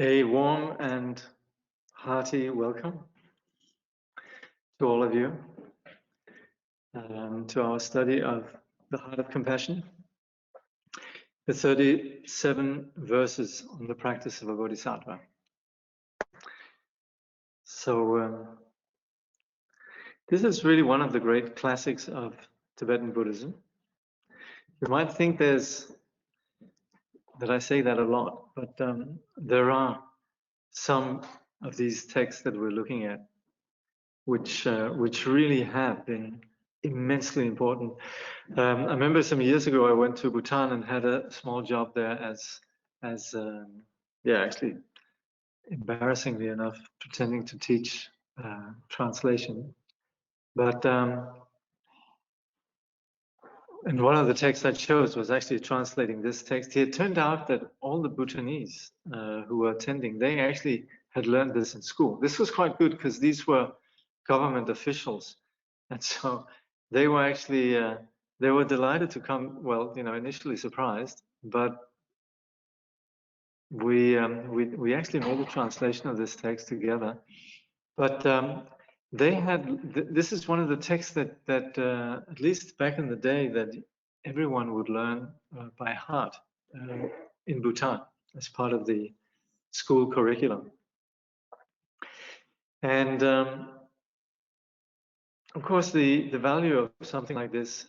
A warm and hearty welcome to all of you to our study of the Heart of Compassion, the 37 verses on the practice of a bodhisattva. So this is really one of the great classics of Tibetan Buddhism. You might think that I say that a lot, but there are some of these texts that we're looking at which really have been immensely important. I remember some years ago I went to Bhutan and had a small job there as actually embarrassingly enough, pretending to teach translation. But and one of the texts I chose was actually translating this text. It turned out that all the Bhutanese who were attending, they actually had learned this in school. This was quite good because these were government officials, and so they were actually they were delighted to come. Well, initially surprised, but we actually made a translation of this text together. But they had this is one of the texts that at least back in the day that everyone would learn by heart in Bhutan as part of the school curriculum. And of course, the value of something like this,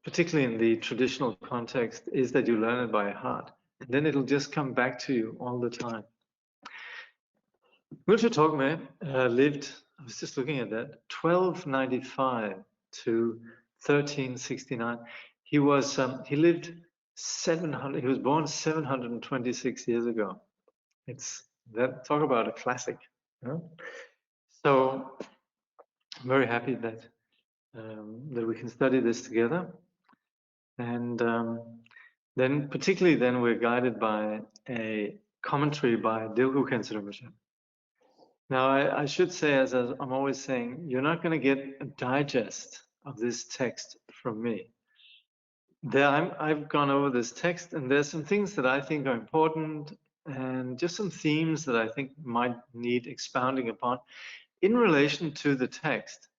particularly in the traditional context, is that you learn it by heart, and then it'll just come back to you all the time. Ngulchu Togmé lived, I was just looking at that, 1295 to 1369. He lived 700. He was born 726 years ago. Talk about a classic. So I'm very happy that we can study this together, and then we're guided by a commentary by Dilgo Khyentse Rinpoche. Now, I should say, as I'm always saying, you're not going to get a digest of this text from me. I've gone over this text, and there's some things that I think are important, and just some themes that I think might need expounding upon in relation to the text.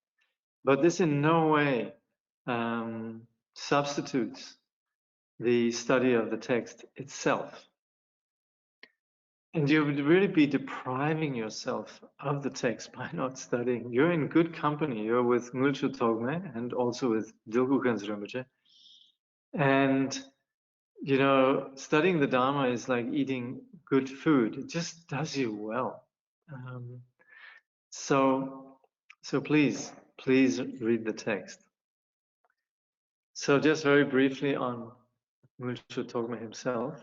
But this in no way substitutes the study of the text itself. And you would really be depriving yourself of the text by not studying. You're in good company. You're with Ngulchu Togmé and also with Dilgo Khyentse Rinpoche. And, studying the Dharma is like eating good food. It just does you well. So please read the text. So just very briefly on Ngulchu Togmé himself.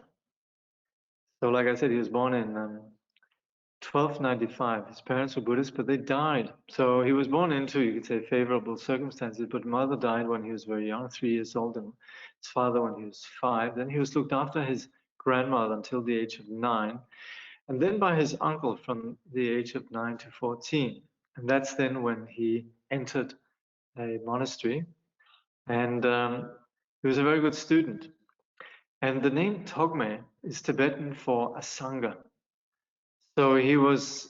So like I said, he was born in 1295. His parents were Buddhist, but they died. So he was born into, you could say, favorable circumstances, but mother died when he was very young, 3 years old, and his father when he was 5. Then he was looked after his grandmother until the age of 9, and then by his uncle from the age of 9 to 14. And that's then when he entered a monastery, and he was a very good student. And the name Togmé is Tibetan for a sangha. So he was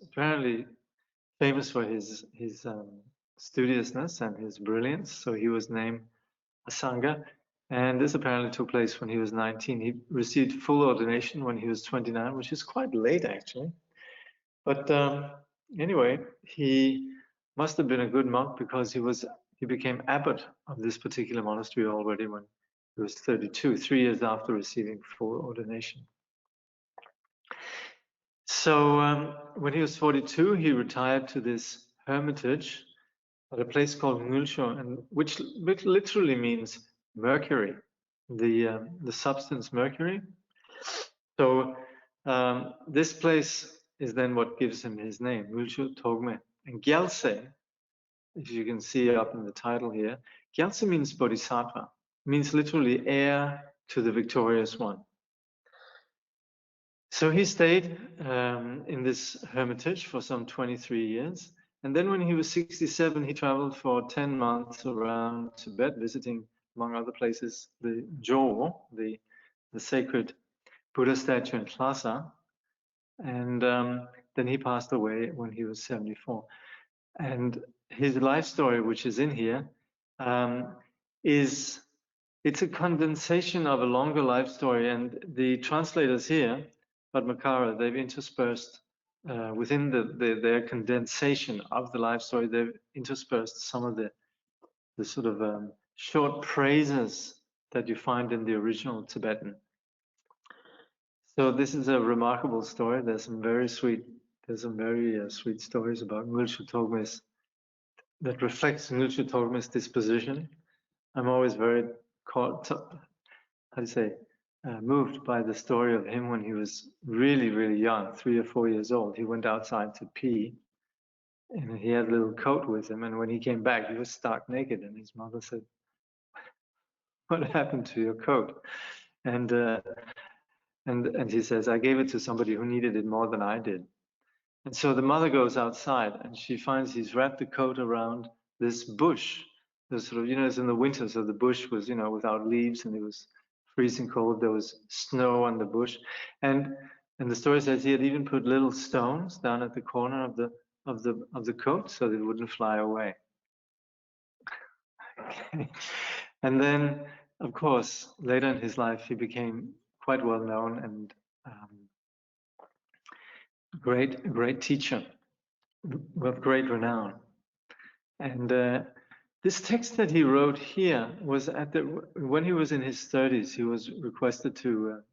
apparently famous for his studiousness and his brilliance. So he was named a sangha, and this apparently took place when he was 19. He received full ordination when he was 29, which is quite late actually. But anyway, he must have been a good monk because he became abbot of this particular monastery already when he was 32, 3 years after receiving full ordination. So when he was 42, he retired to this hermitage at a place called Ngulchu, and which literally means mercury, the substance mercury. So this place is then what gives him his name, Ngulchu Togmé. And Khyentse, if you can see up in the title here, Khyentse means bodhisattva, means literally heir to the victorious one. So he stayed in this hermitage for some 23 years. And then when he was 67, he traveled for 10 months around Tibet, visiting, among other places, the Jo, the sacred Buddha statue in Lhasa. and then he passed away when he was 74. And his life story, which is in here, it's a condensation of a longer life story, and the translators here, Padmakara, they've interspersed within their condensation of the life story, they've interspersed some of the sort of short praises that you find in the original Tibetan. So this is a remarkable story. There's some very sweet stories about Ngulchu Togmé's that reflects Ngulchu Togmé's disposition. I'm always very moved by the story of him when he was really, really young, 3 or 4 years old. He went outside to pee, and he had a little coat with him. And when he came back, he was stark naked. And his mother said, "What happened to your coat?" And he says, "I gave it to somebody who needed it more than I did." And so the mother goes outside, and she finds he's wrapped the coat around this bush. There's sort of, it's in the winter, so the bush was, without leaves, and it was freezing cold. There was snow on the bush, and the story says he had even put little stones down at the corner of the coat so that it wouldn't fly away. Okay. And then, of course, later in his life, he became quite well known and great teacher of great renown. And this text that he wrote here was when he was in his 30s. He was requested to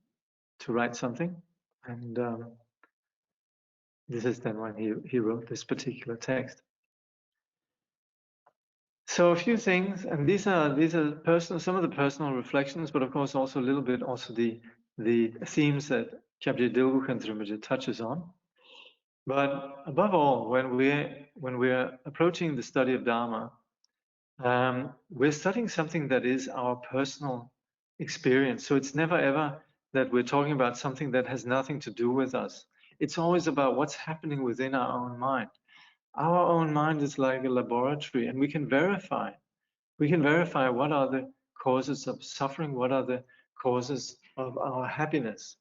write something, and this is then when he wrote this particular text. So a few things, and these are personal, some of the personal reflections, but of course also a little bit also the themes that Kyabje Dilgo Khyentse Rinpoche touches on. But above all, when we're approaching the study of Dharma, we're studying something that is our personal experience. So it's never ever that we're talking about something that has nothing to do with us. It's always about what's happening within our own mind. Our own mind is like a laboratory, and we can verify. We can verify what are the causes of suffering, what are the causes of our happiness.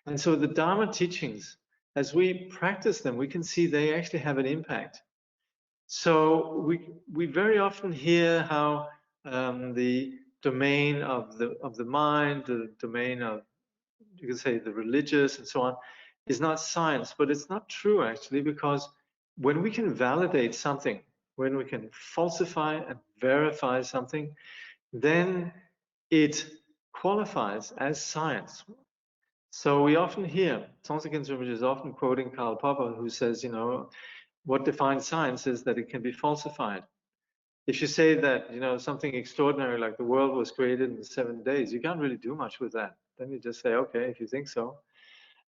And so the Dharma teachings, as we practice them, we can see they actually have an impact. So we very often hear how the domain of the mind, the domain of, you could say, the religious and so on, is not science. But it's not true, actually, because when we can validate something, when we can falsify and verify something, then it qualifies as science. So we often hear, Khyentse Rinpoche is often quoting Karl Popper, who says, what defines science is that it can be falsified. If you say that, something extraordinary like the world was created in 7 days, you can't really do much with that. Then you just say, okay, if you think so.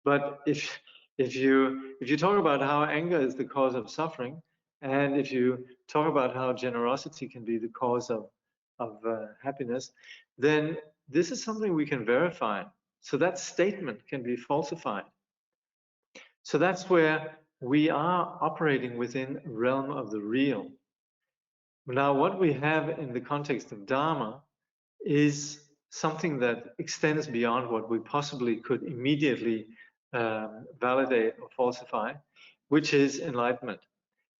But if you talk about how anger is the cause of suffering, and if you talk about how generosity can be the cause of happiness, then this is something we can verify. So that statement can be falsified. So that's where we are operating within the realm of the real. Now, what we have in the context of Dharma is something that extends beyond what we possibly could immediately validate or falsify, which is enlightenment.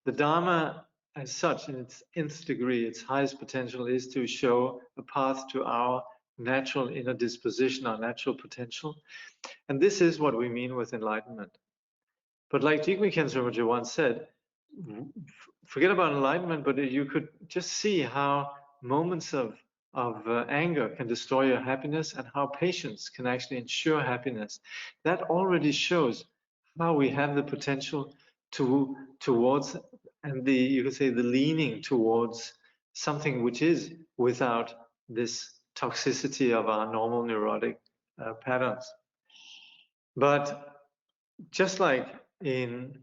The Dharma, as such, in its nth degree, its highest potential, is to show a path to our natural inner disposition, our natural potential. And this is what we mean with enlightenment. But like Dilgo Khyentse Rinpoche once said, forget about enlightenment, but you could just see how moments of anger can destroy your happiness, and how patience can actually ensure happiness. That already shows how we have the potential towards, and you could say the leaning towards something which is without this toxicity of our normal neurotic patterns. But just like in,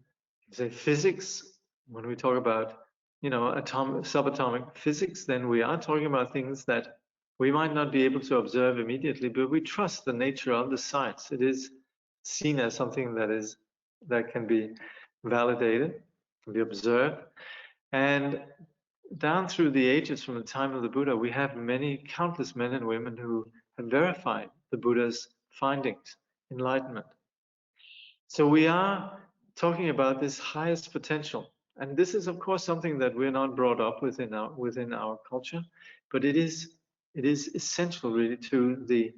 say, physics, when we talk about, subatomic physics, then we are talking about things that we might not be able to observe immediately, but we trust the nature of the science. It is seen as something that can be validated, can be observed. And down through the ages, from the time of the Buddha, we have countless men and women who have verified the Buddha's findings, enlightenment. So we are talking about this highest potential. And this is, of course, something that we're not brought up within our culture, but it is essential really to the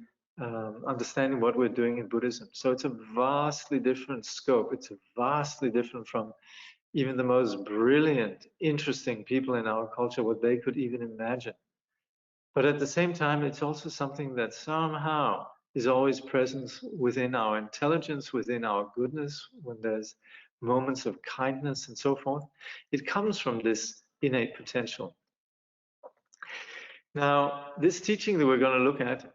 understanding what we're doing in Buddhism. So it's a vastly different scope. It's vastly different from even the most brilliant, interesting people in our culture, what they could even imagine. But at the same time, it's also something that somehow is always present within our intelligence, within our goodness, when there's moments of kindness and so forth. It comes from this innate potential. Now, this teaching that we're going to look at,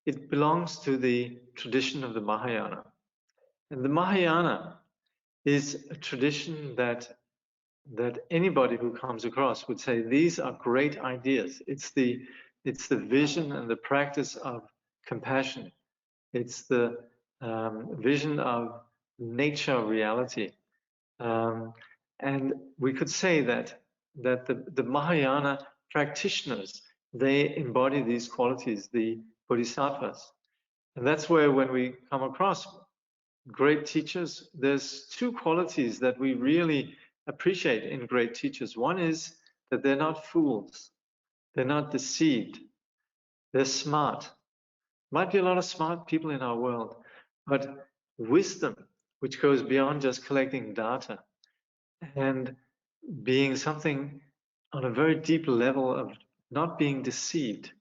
it belongs to the tradition of the Mahayana. And the Mahayana is a tradition that anybody who comes across would say these are great ideas. It's the vision and the practice of compassion. It's the vision of nature reality, and we could say that the Mahayana practitioners, they embody these qualities, the bodhisattvas, and that's where when we come across great teachers, there's two qualities that we really appreciate in great teachers. One is that they're not fools, they're not deceived, they're smart. Might be a lot of smart people in our world, but wisdom, which goes beyond just collecting data and being something on a very deep level of not being deceived,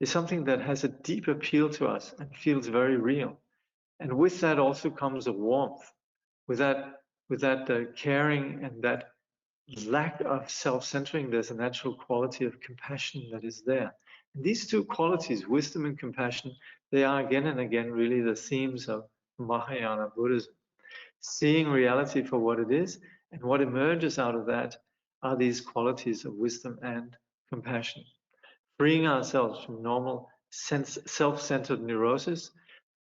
is something that has a deep appeal to us and feels very real. And with that also comes a warmth. With that caring and that lack of self-centering, there's a natural quality of compassion that is there. And these two qualities, wisdom and compassion, they are again and again really the themes of Mahayana Buddhism. Seeing reality for what it is, and what emerges out of that are these qualities of wisdom and compassion. Freeing ourselves from normal self-centered neurosis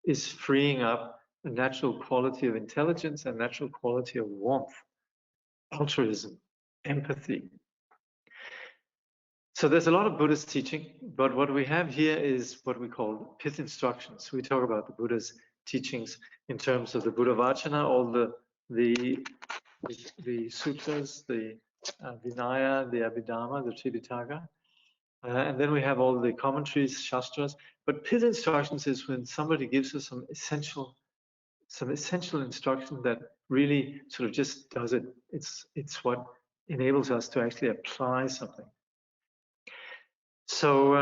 is freeing up a natural quality of intelligence, a natural quality of warmth, altruism, empathy. So there's a lot of Buddhist teaching, but what we have here is what we call pith-instructions. We talk about the Buddha's teachings in terms of the Buddha Vachana, all the sutras, the Vinaya, the Abhidhamma, the Tripitaka, and then we have all the commentaries, shastras. But pith-instructions is when somebody gives us some essential instruction that really sort of just does it. It's what enables us to actually apply something. So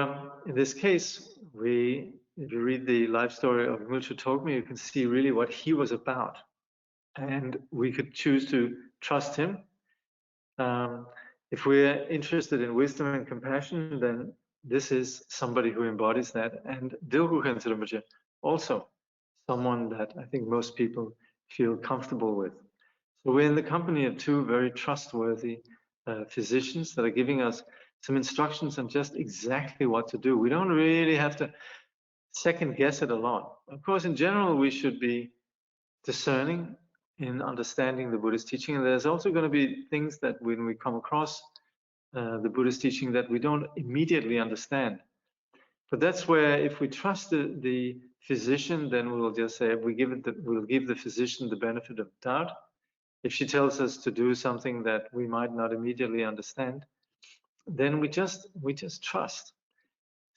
in this case, if you read the life story of Ngulchu Togmé, you can see really what he was about. And we could choose to trust him. If we're interested in wisdom and compassion, then this is somebody who embodies that. And Dilgo Khyentse Rinpoche, also someone that I think most people feel comfortable with. So we're in the company of two very trustworthy physicians that are giving us some instructions on just exactly what to do. We don't really have to second guess it a lot. Of course, in general, we should be discerning in understanding the Buddhist teaching. And there's also going to be things that when we come across the Buddhist teaching that we don't immediately understand. But that's where if we trust the physician, then we'll just say we'll give the physician the benefit of doubt. If she tells us to do something that we might not immediately understand, then we just trust.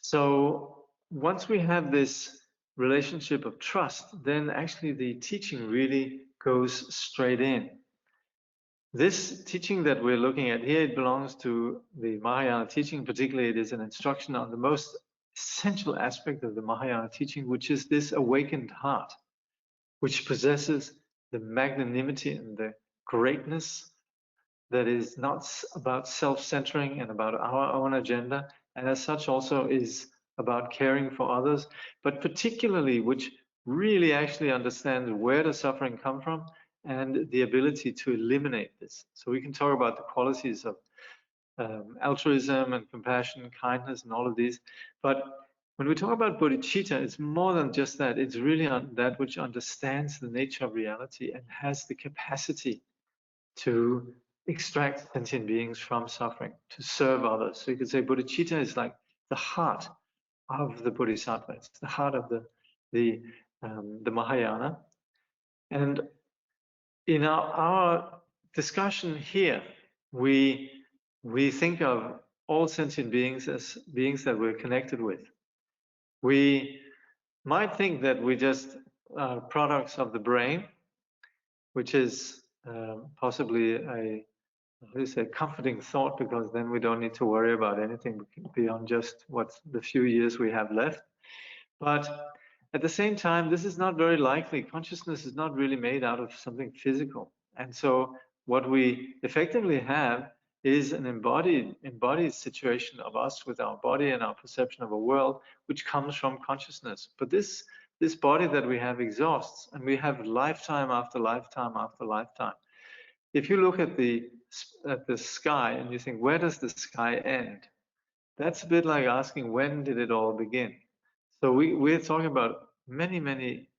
So once we have this relationship of trust, then actually the teaching really goes straight in. This teaching that we're looking at here, it belongs to the Mahayana teaching. Particularly, it is an instruction on the most essential aspect of the Mahayana teaching, which is this awakened heart, which possesses the magnanimity and the greatness that is not about self-centering and about our own agenda, and as such also is about caring for others, but particularly which really actually understands where does suffering come from and the ability to eliminate this. So we can talk about the qualities of altruism and compassion, kindness, and all of these. But when we talk about bodhicitta, it's more than just that. It's really that which understands the nature of reality and has the capacity to extract sentient beings from suffering, to serve others. So you could say bodhicitta is like the heart of the bodhisattva. It's the heart of the Mahayana. And in our discussion here, we think of all sentient beings as beings that we're connected with. We might think that we're just products of the brain, which is possibly a comforting thought, because then we don't need to worry about anything beyond just what's the few years we have left. But at the same time, this is not very likely. Consciousness is not really made out of something physical. And so what we effectively have is an embodied situation of us with our body and our perception of a world, which comes from consciousness. But this body that we have exhausts, and we have lifetime after lifetime after lifetime. If you look at the sky and you think, where does the sky end? That's a bit like asking, when did it all begin? So we're talking about many, many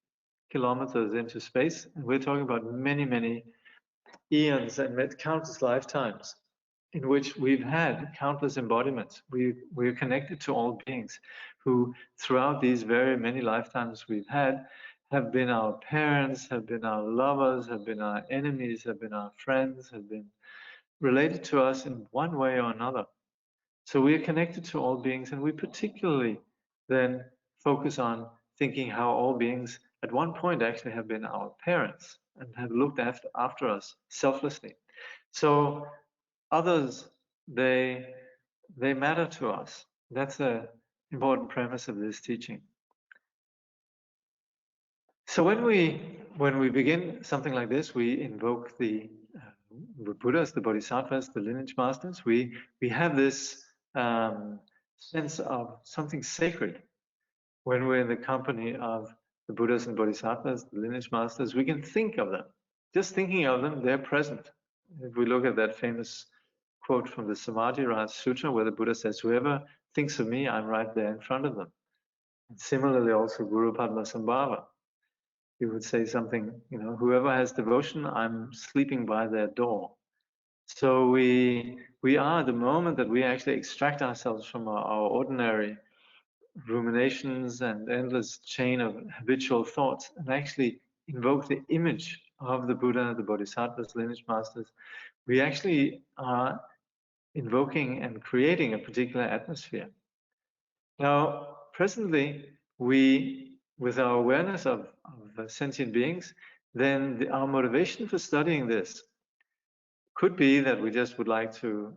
kilometers into space, and we're talking about many, many eons and countless lifetimes in which we've had countless embodiments. We're connected to all beings who, throughout these very many lifetimes we've had, have been our parents, have been our lovers, have been our enemies, have been our friends, have been related to us in one way or another. So we are connected to all beings, and we particularly then focus on thinking how all beings at one point actually have been our parents and have looked after us selflessly. So others, they matter to us. That's an important premise of this teaching. So when we begin something like this, we invoke the Buddhas, the bodhisattvas, the lineage masters. We have this sense of something sacred. When we're in the company of the Buddhas and bodhisattvas, the lineage masters, we can think of them. Just thinking of them, they're present. If we look at that famous quote from the Samadhi Raj Sutra, where the Buddha says, whoever thinks of me, I'm right there in front of them. And similarly also Guru Padma Sambhava. He would say something, whoever has devotion, I'm sleeping by their door. So we are, the moment that we actually extract ourselves from our ordinary ruminations and endless chain of habitual thoughts and actually invoke the image of the Buddha, the bodhisattvas, lineage masters, we actually are invoking and creating a particular atmosphere. Now, presently, with our awareness of sentient beings, then our motivation for studying this could be that we just would like to,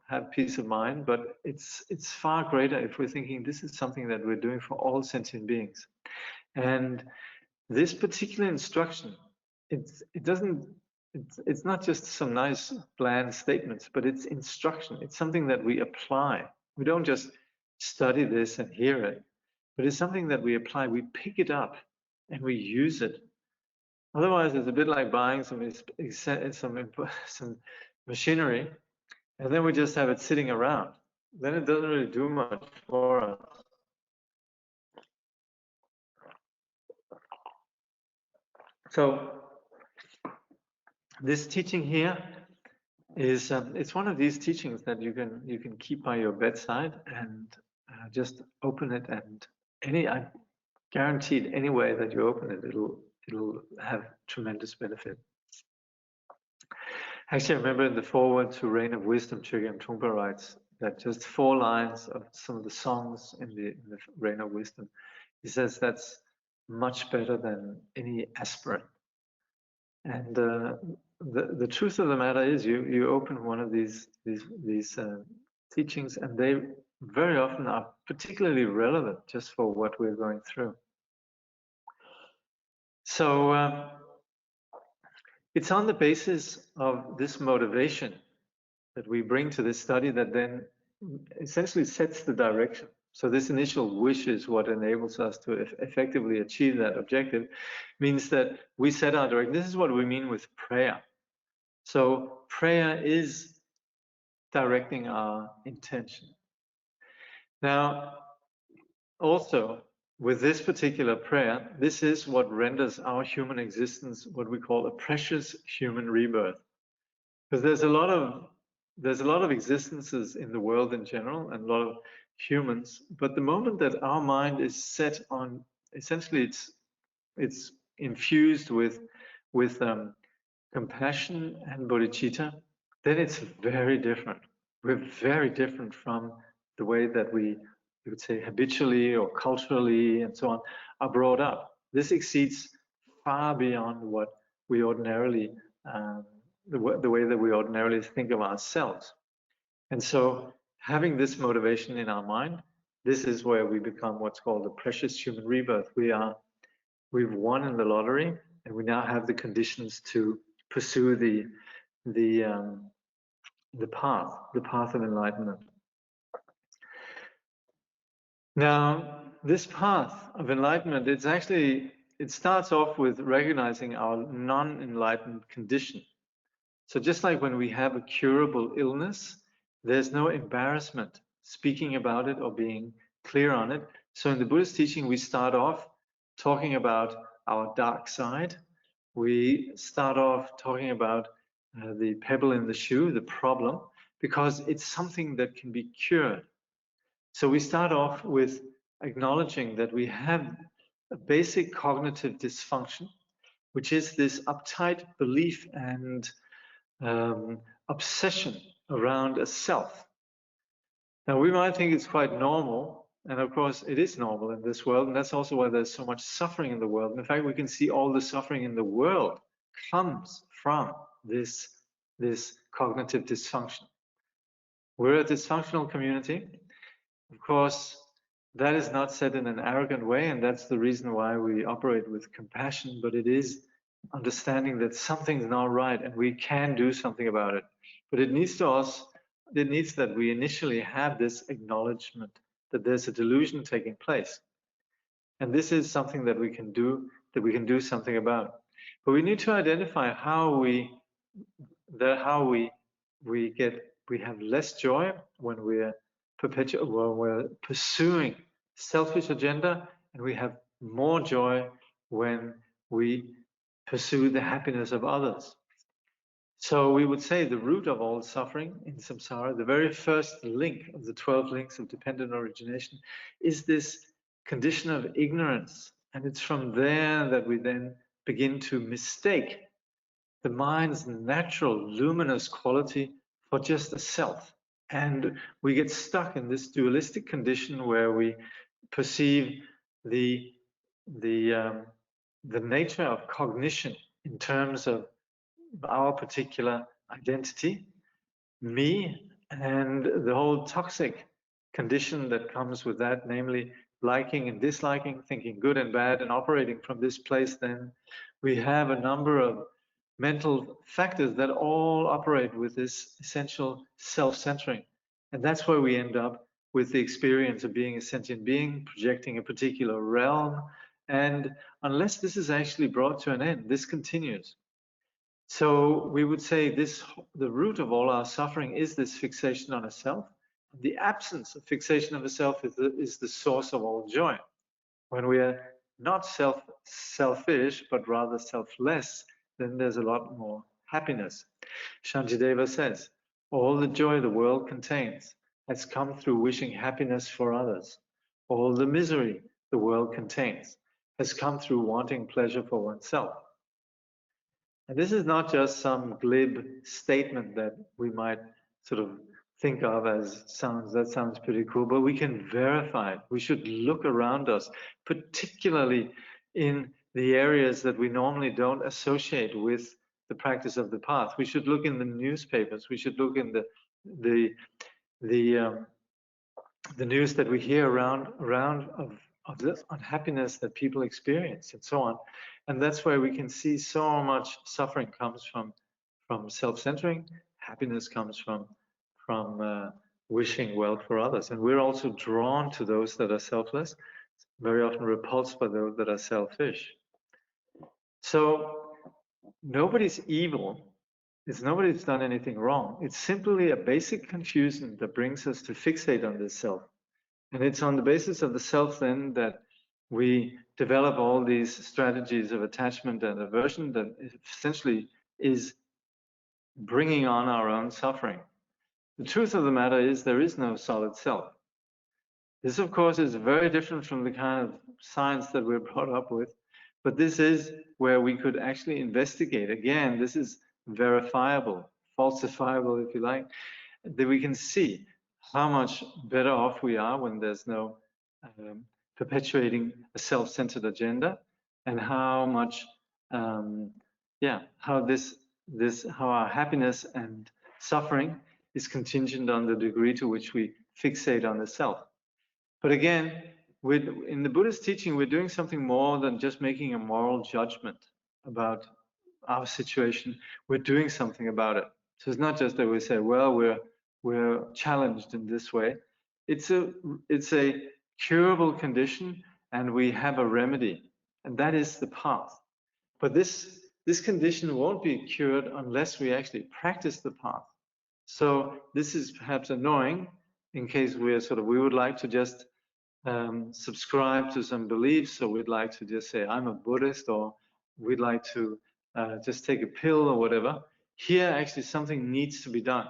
have peace of mind, but it's far greater if we're thinking this is something that we're doing for all sentient beings. And this particular instruction, it's not just some nice bland statements, but it's instruction. It's something that we apply. We don't just study this and hear it, but it's something that we apply. We pick it up and we use it. Otherwise, it's a bit like buying some machinery, and then we just have it sitting around. Then it doesn't really do much for us. So this teaching here is it's one of these teachings that you can keep by your bedside and just open it, and I guaranteed any way that you open it, it'll have tremendous benefit. Actually, I remember in the foreword to Reign of Wisdom, Chögyam Trungpa writes that just 4 lines of some of the songs in the Reign of Wisdom, he says that's much better than any aspirin. And the truth of the matter is, you open one of these teachings, and they very often are particularly relevant just for what we're going through. So it's on the basis of this motivation that we bring to this study that then essentially sets the direction. So this initial wish is what enables us to effectively achieve that objective, means that we set our direction. This is what we mean with prayer. So prayer is directing our intention. Now, also, with this particular prayer, this is what renders our human existence what we call a precious human rebirth. Because there's a lot of existences in the world in general, and a lot of humans, but the moment that our mind is set on, essentially its infused with compassion and bodhicitta, then it's very different. We're very different from the way that we would say habitually or culturally and so on are brought up. This exceeds far beyond what we ordinarily, the way that we ordinarily think of ourselves. And so having this motivation in our mind, this is where we become what's called a precious human rebirth. We've won in the lottery, and we now have the conditions to pursue the path of enlightenment. Now, this path of enlightenment, it starts off with recognizing our non-enlightened condition. So just like when we have a curable illness, there's no embarrassment speaking about it or being clear on it. So in the Buddhist teaching, we start off talking about our dark side. We start off talking about the pebble in the shoe, the problem, because it's something that can be cured. So we start off with acknowledging that we have a basic cognitive dysfunction, which is this uptight belief and obsession around a self. Now, we might think it's quite normal, and of course it is normal in this world, and that's also why there's so much suffering in the world. And in fact, we can see all the suffering in the world comes from this cognitive dysfunction. We're a dysfunctional community. Of course, that is not said in an arrogant way, and that's the reason why we operate with compassion, but it is understanding that something's not right and we can do something about it. But it needs that we initially have this acknowledgement that there's a delusion taking place. And this is something that we can do something about. But we need to identify how we have less joy when we're pursuing selfish agenda, and we have more joy when we pursue the happiness of others. So we would say the root of all suffering in samsara, the very first link of the 12 links of dependent origination, is this condition of ignorance. And it's from there that we then begin to mistake the mind's natural luminous quality for just a self. And we get stuck in this dualistic condition where we perceive the nature of cognition in terms of our particular identity, me, and the whole toxic condition that comes with that, namely liking and disliking, thinking good and bad, and operating from this place. Then we have a number of mental factors that all operate with this essential self-centering. And that's where we end up with the experience of being a sentient being, projecting a particular realm. And unless this is actually brought to an end, this continues. So we would say the root of all our suffering is this fixation on a self. The absence of fixation of a self is the source of all joy. When we are not selfish, but rather selfless, then there's a lot more happiness. Shantideva says, all the joy the world contains has come through wishing happiness for others. All the misery the world contains has come through wanting pleasure for oneself. And this is not just some glib statement that we might sort of think of as that sounds pretty cool, but we can verify it. We should look around us, particularly in the areas that we normally don't associate with the practice of the path. We should look in the newspapers. We should look in the news that we hear around of the unhappiness that people experience and so on. And that's where we can see so much suffering comes from self-centering. Happiness comes from wishing well for others. And we're also drawn to those that are selfless, very often repulsed by those that are selfish. So nobody's evil. It's nobody's done anything wrong. It's simply a basic confusion that brings us to fixate on this self. And it's on the basis of the self then that we develop all these strategies of attachment and aversion that essentially is bringing on our own suffering. The truth of the matter is there is no solid self. This, of course, is very different from the kind of science that we're brought up with, But this is where we could actually investigate. Again, this is verifiable, falsifiable, if you like, that we can see how much better off we are when there's no perpetuating a self-centered agenda, and how much, how our happiness and suffering is contingent on the degree to which we fixate on the self. But again, in the Buddhist teaching, we're doing something more than just making a moral judgment about our situation. We're doing something about it. So it's not just that we say, well, we're challenged in this way. It's a curable condition, and we have a remedy, and that is the path. But this condition won't be cured unless we actually practice the path. So this is perhaps annoying in case we would like to just subscribe to some beliefs. So we'd like to just say, I'm a Buddhist, or we'd like to just take a pill or whatever. Here, actually, something needs to be done.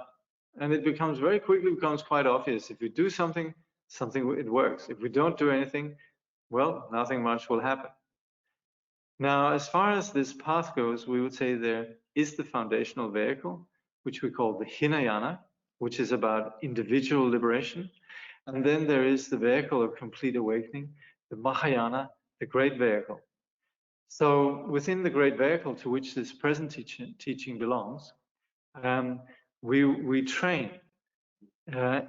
And it becomes very quickly quite obvious. If we do something, it works. If we don't do anything, well, nothing much will happen. Now, as far as this path goes, we would say there is the foundational vehicle, which we call the Hinayana, which is about individual liberation. And then there is the vehicle of complete awakening, the Mahayana, the great vehicle. So within the great vehicle to which this present teaching belongs, we train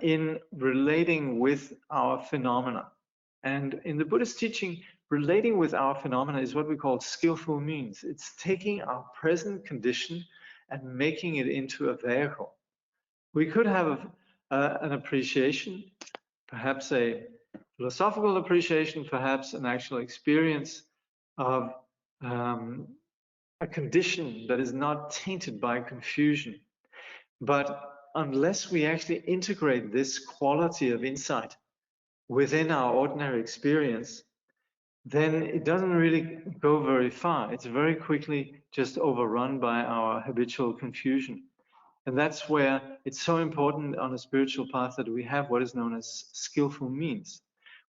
in relating with our phenomena. And in the Buddhist teaching, relating with our phenomena is what we call skillful means. It's taking our present condition and making it into a vehicle. We could have an appreciation, perhaps a philosophical appreciation, perhaps an actual experience of a condition that is not tainted by confusion. But unless we actually integrate this quality of insight within our ordinary experience, then it doesn't really go very far. It's very quickly just overrun by our habitual confusion. And that's where it's so important on a spiritual path that we have what is known as skillful means,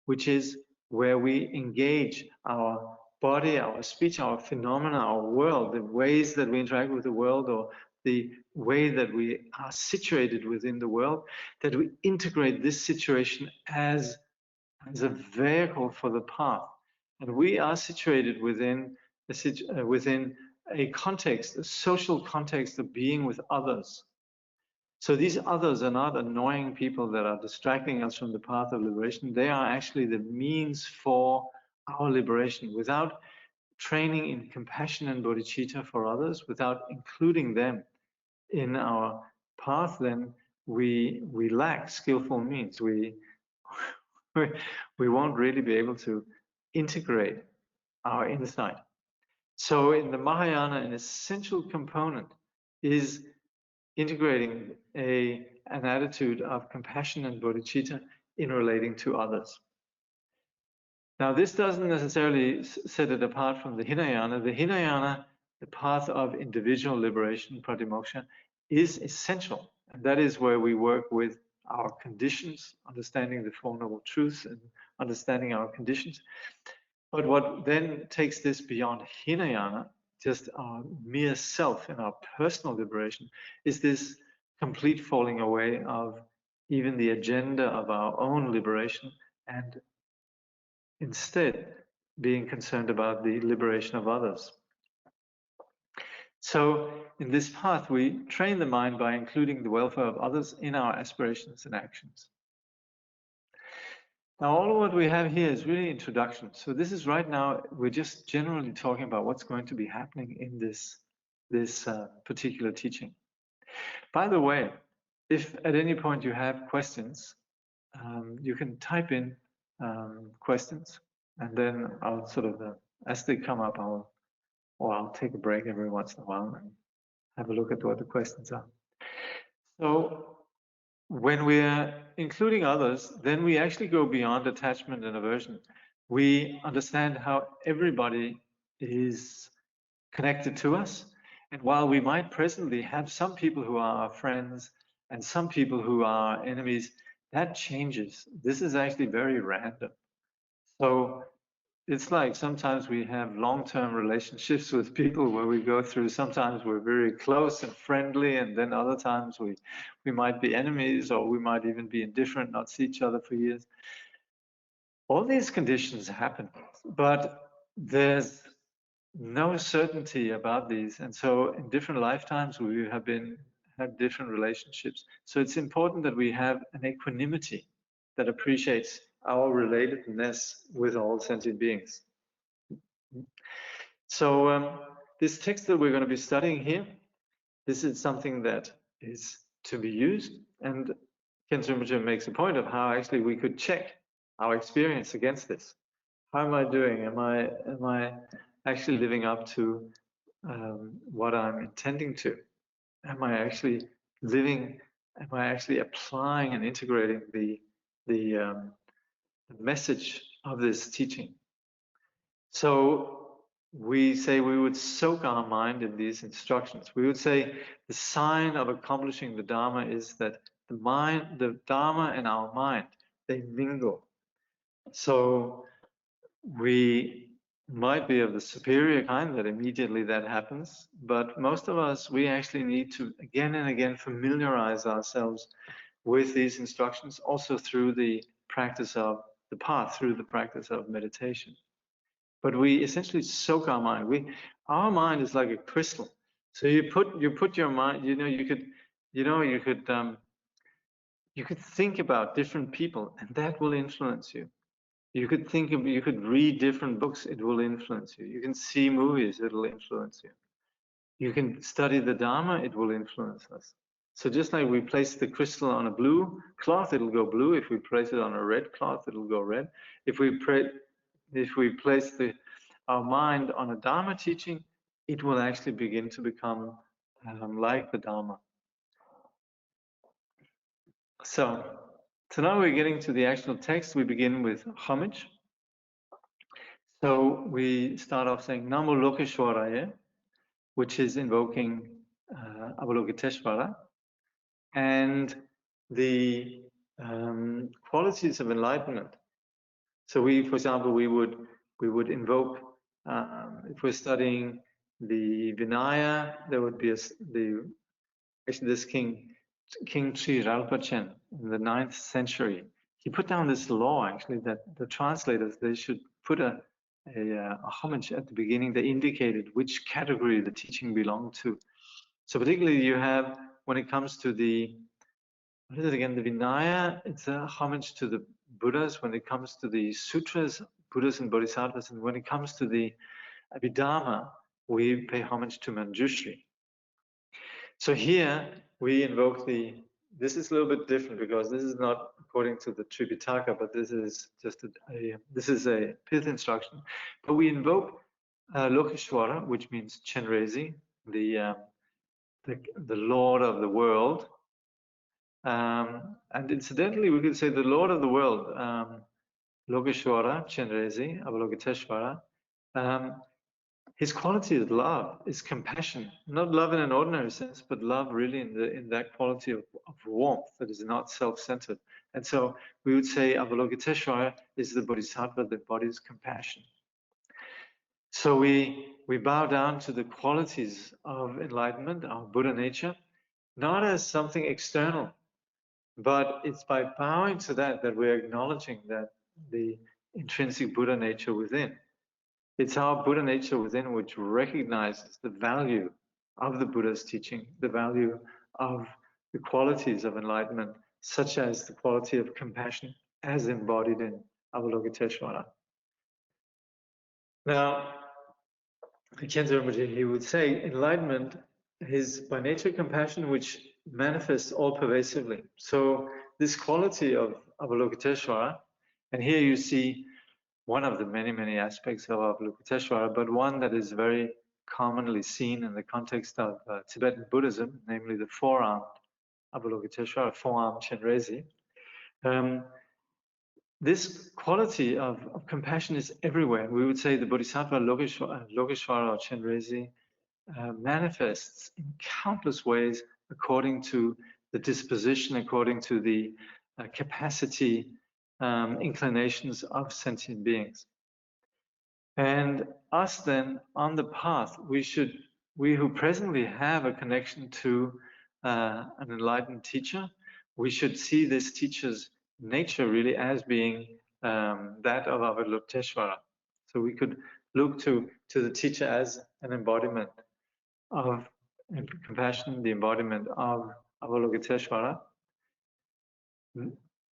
which is where we engage our body, our speech, our phenomena, our world, the ways that we interact with the world, or the way that we are situated within the world, that we integrate this situation as a vehicle for the path. And we are situated within a context, a social context of being with others. So these others are not annoying people that are distracting us from the path of liberation. They are actually the means for our liberation. Without training in compassion and bodhicitta for others, without including them in our path, then we lack skillful means. We won't really be able to integrate our insight. So in the Mahayana, an essential component is integrating an attitude of compassion and bodhicitta in relating to others. Now, this doesn't necessarily set it apart from the Hinayana. The Hinayana, the path of individual liberation, pratimoksha, is essential. And that is where we work with our conditions, understanding the Four Noble Truths and understanding our conditions. But what then takes this beyond Hinayana, just our mere self and our personal liberation, is this complete falling away of even the agenda of our own liberation, and instead being concerned about the liberation of others. So in this path, we train the mind by including the welfare of others in our aspirations and actions. Now, all of what we have here is really introduction. So this is right now, we're just generally talking about what's going to be happening in this particular teaching. By the way, if at any point you have questions, you can type in questions, and then I'll as they come up, I'll take a break every once in a while and have a look at what the questions are. So when we're including others, then we actually go beyond attachment and aversion. We understand how everybody is connected to us. And while we might presently have some people who are our friends and some people who are enemies, that changes. This is actually very random. So it's like sometimes we have long-term relationships with people where we go through, sometimes we're very close and friendly, and then other times we might be enemies, or we might even be indifferent, not see each other for years. All these conditions happen, but there's no certainty about these, and so in different lifetimes we have different relationships. So it's important that we have an equanimity that appreciates our relatedness with all sentient beings. So this text that we're going to be studying here, this is something that is to be used, and Khyentse Rinpoche makes a point of how actually we could check our experience against this. How am I doing? Am I actually living up to what I'm intending to? Am I actually living? Am I actually applying and integrating the message of this teaching? So we say we would soak our mind in these instructions. We would say the sign of accomplishing the Dharma is that the Dharma and our mind, they mingle. So we might be of the superior kind that immediately that happens, but most of us, we actually need to again and again familiarize ourselves with these instructions, also through the practice of the path, through the practice of meditation. But we essentially soak our mind. Our mind is like a crystal. So you put your mind. You could think about different people, and that will influence you. You could read different books. It will influence you. You can see movies. It will influence you. You can study the Dharma. It will influence us. So just like we place the crystal on a blue cloth, it'll go blue. If we place it on a red cloth, it'll go red. If we place our mind on a Dharma teaching, it will actually begin to become like the Dharma. So now we're getting to the actual text. We begin with homage. So we start off saying Namo Lokeshwaraya, which is invoking Avalokiteshvara, and the qualities of enlightenment. So for example, we would invoke, if we're studying the Vinaya, there would be this King Sri Rinpoche in the 9th century. He put down this law actually that the translators, they should put a homage at the beginning that indicated which category the teaching belonged to. So particularly you have, when it comes to the Vinaya, it's a homage to the Buddhas. When it comes to the sutras, Buddhas and bodhisattvas, and when it comes to the Abhidharma, we pay homage to Manjushri. So here we invoke this is a little bit different because this is not according to the Tripitaka, but this is just a pith instruction. But we invoke Lokeshwara, which means Chenrezi, the Lord of the world. And incidentally, we could say the Lord of the world, Lokeshwara, Chenrezi, Avalokiteshvara, his quality is love, is compassion. Not love in an ordinary sense, but love really in that quality of warmth that is not self-centered. And so we would say Avalokiteshvara is the bodhisattva that embodies compassion. So we bow down to the qualities of enlightenment, our Buddha nature, not as something external, but it's by bowing to that we're acknowledging that the intrinsic Buddha nature within. It's our Buddha nature within which recognizes the value of the Buddha's teaching, the value of the qualities of enlightenment, such as the quality of compassion as embodied in Avalokiteshvara. Now, Khyentse Rinpoche, he would say enlightenment is by nature compassion which manifests all pervasively. So this quality of Avalokiteshvara, and here you see one of the many, many aspects of Avalokiteshvara, but one that is very commonly seen in the context of Tibetan Buddhism, namely the four-armed Avalokiteshvara, four-armed Chenrezi. This quality of compassion is everywhere. We would say the Bodhisattva Lokeshvara or Chenrezi manifests in countless ways according to the disposition, according to the capacity, inclinations of sentient beings. And us then on the path, we who presently have a connection to an enlightened teacher, we should see this teacher's nature really as being that of Avalokiteshvara. So we could look to the teacher as an embodiment of compassion, the embodiment of Avalokiteshvara.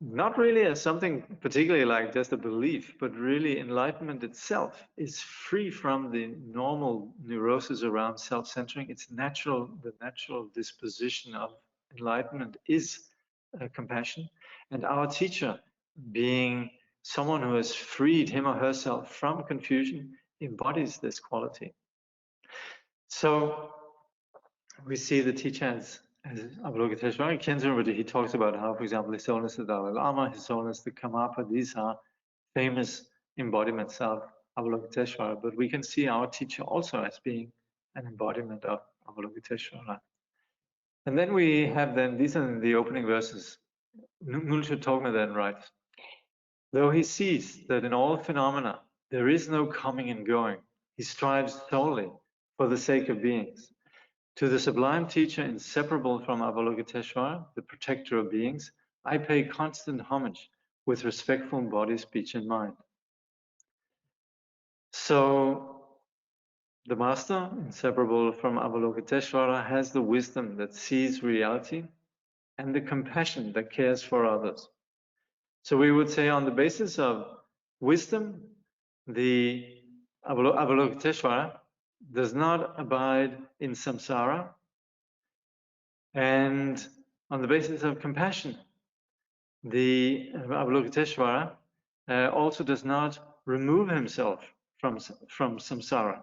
Not really as something particularly like just a belief, but really enlightenment itself is free from the normal neurosis around self-centering. It's natural, the natural disposition of enlightenment is compassion. And our teacher, being someone who has freed him or herself from confusion, embodies this quality. So we see the teacher as Avalokiteshvara. Khyentse Rinpoche, he talks about how, for example, His Holiness the Dalai Lama, His Holiness the Karmapa, these are famous embodiments of Avalokiteshvara, but we can see our teacher also as being an embodiment of Avalokiteshvara. And then we have these are the opening verses. Ngulchu Togmé then writes, though he sees that in all phenomena there is no coming and going, he strives solely for the sake of beings. To the sublime teacher inseparable from Avalokiteshvara, the protector of beings, I pay constant homage with respectful body, speech, and mind. So the master, inseparable from Avalokiteshvara, has the wisdom that sees reality and the compassion that cares for others. So we would say on the basis of wisdom, the Avalokiteshvara does not abide in samsara, and on the basis of compassion, the Avalokiteshvara also does not remove himself from samsara.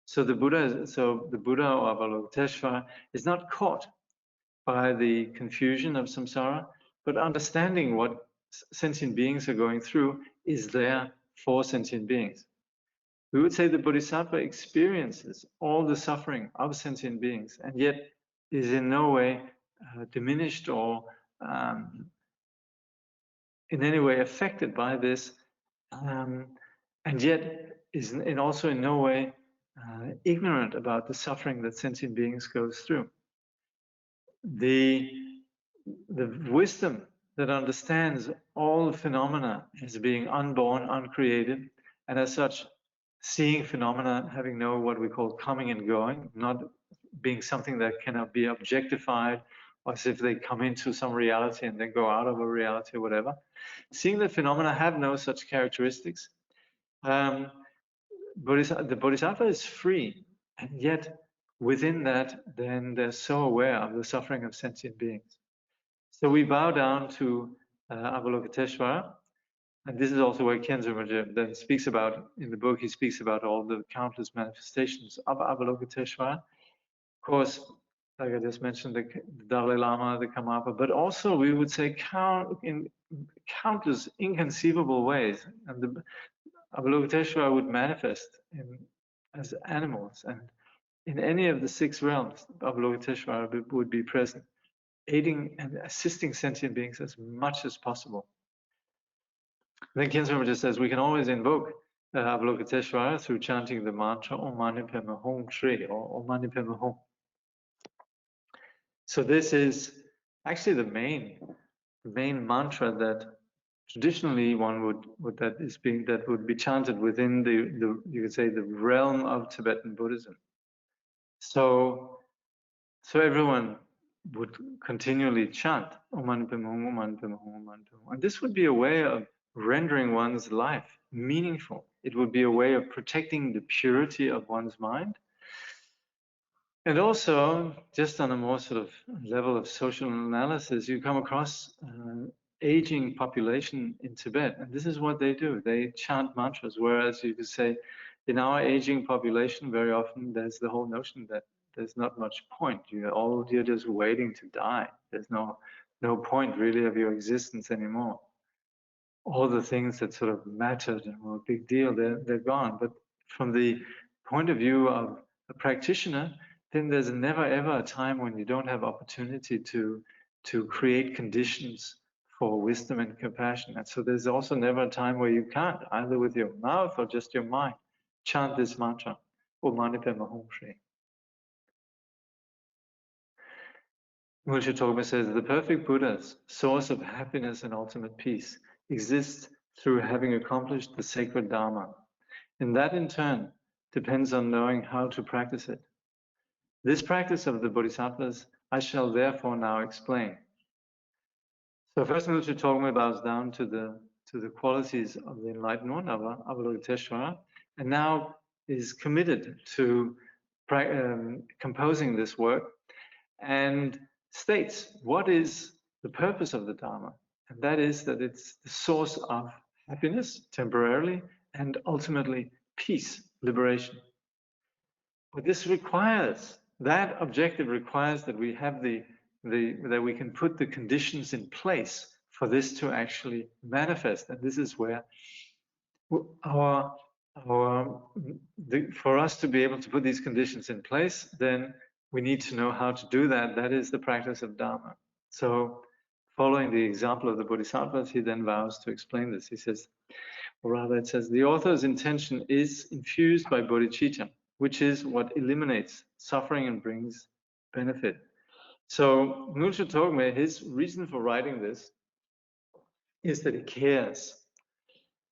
So the Buddha or Avalokiteshvara is not caught by the confusion of samsara, but understanding what sentient beings are going through is there for sentient beings. We would say the bodhisattva experiences all the suffering of sentient beings, and yet is in no way diminished or in any way affected by this, and yet is also in no way ignorant about the suffering that sentient beings goes through. The wisdom that understands all phenomena as being unborn, uncreated, and as such, seeing phenomena having no what we call coming and going, not being something that cannot be objectified, or as if they come into some reality and then go out of a reality or whatever. Seeing that phenomena have no such characteristics, the bodhisattva is free, and yet within that, then they're so aware of the suffering of sentient beings. So we bow down to Avalokiteshvara, and this is also where Khyentse Rinpoche then speaks about, in the book, he speaks about all the countless manifestations of Avalokiteshvara. Of course, like I just mentioned, the Dalai Lama, the Karmapa, but also we would say in countless inconceivable ways. And the Avalokiteshvara would manifest as animals, and in any of the 6 realms, Avalokiteshvara would be present, aiding and assisting sentient beings as much as possible. Then Khyentse Rinpoche says we can always invoke Avalokiteshvara through chanting the mantra Om Mani Padme Hum Shri, or Om Mani Padme Hum. So this is actually the main mantra that traditionally one would be chanted within the you could say the realm of Tibetan Buddhism. So everyone would continually chant Om Mani Padme Hum, Om Mani Padme Hum, Om Mani Padme Hum. And this would be a way of rendering one's life meaningful. It would be a way of protecting the purity of one's mind. And also, just on a more sort of level of social analysis, you come across aging population in Tibet, and this is what they do. They chant mantras, whereas you could say in our aging population, very often there's the whole notion that there's not much point. You're just waiting to die. There's no point really of your existence anymore. All the things that sort of mattered and were a big deal, they're gone. But from the point of view of a practitioner, then there's never ever a time when you don't have opportunity to create conditions for wisdom and compassion. And so there's also never a time where you can't, either with your mouth or just your mind, chant this mantra, Om Mani Padme Hum Shri. Ngulchu Togmé says, the perfect Buddha's source of happiness and ultimate peace exists through having accomplished the sacred Dharma. And that in turn depends on knowing how to practice it. This practice of the bodhisattvas I shall therefore now explain. So first Ngulchu Togmé bows down to the qualities of the enlightened one, of Avalokiteshvara, and now is committed to composing this work, and states what is the purpose of the Dharma, and that is that it's the source of happiness temporarily and ultimately peace, liberation. But this requires, that objective requires that we have that we can put the conditions in place for this to actually manifest, and this is where for us to be able to put these conditions in place, then we need to know how to do that. That is the practice of Dharma. So following the example of the Bodhisattvas, he then vows to explain this. He says, or rather it says, the author's intention is infused by bodhicitta, which is what eliminates suffering and brings benefit. So Ngulchu Togmé, his reason for writing this is that he cares.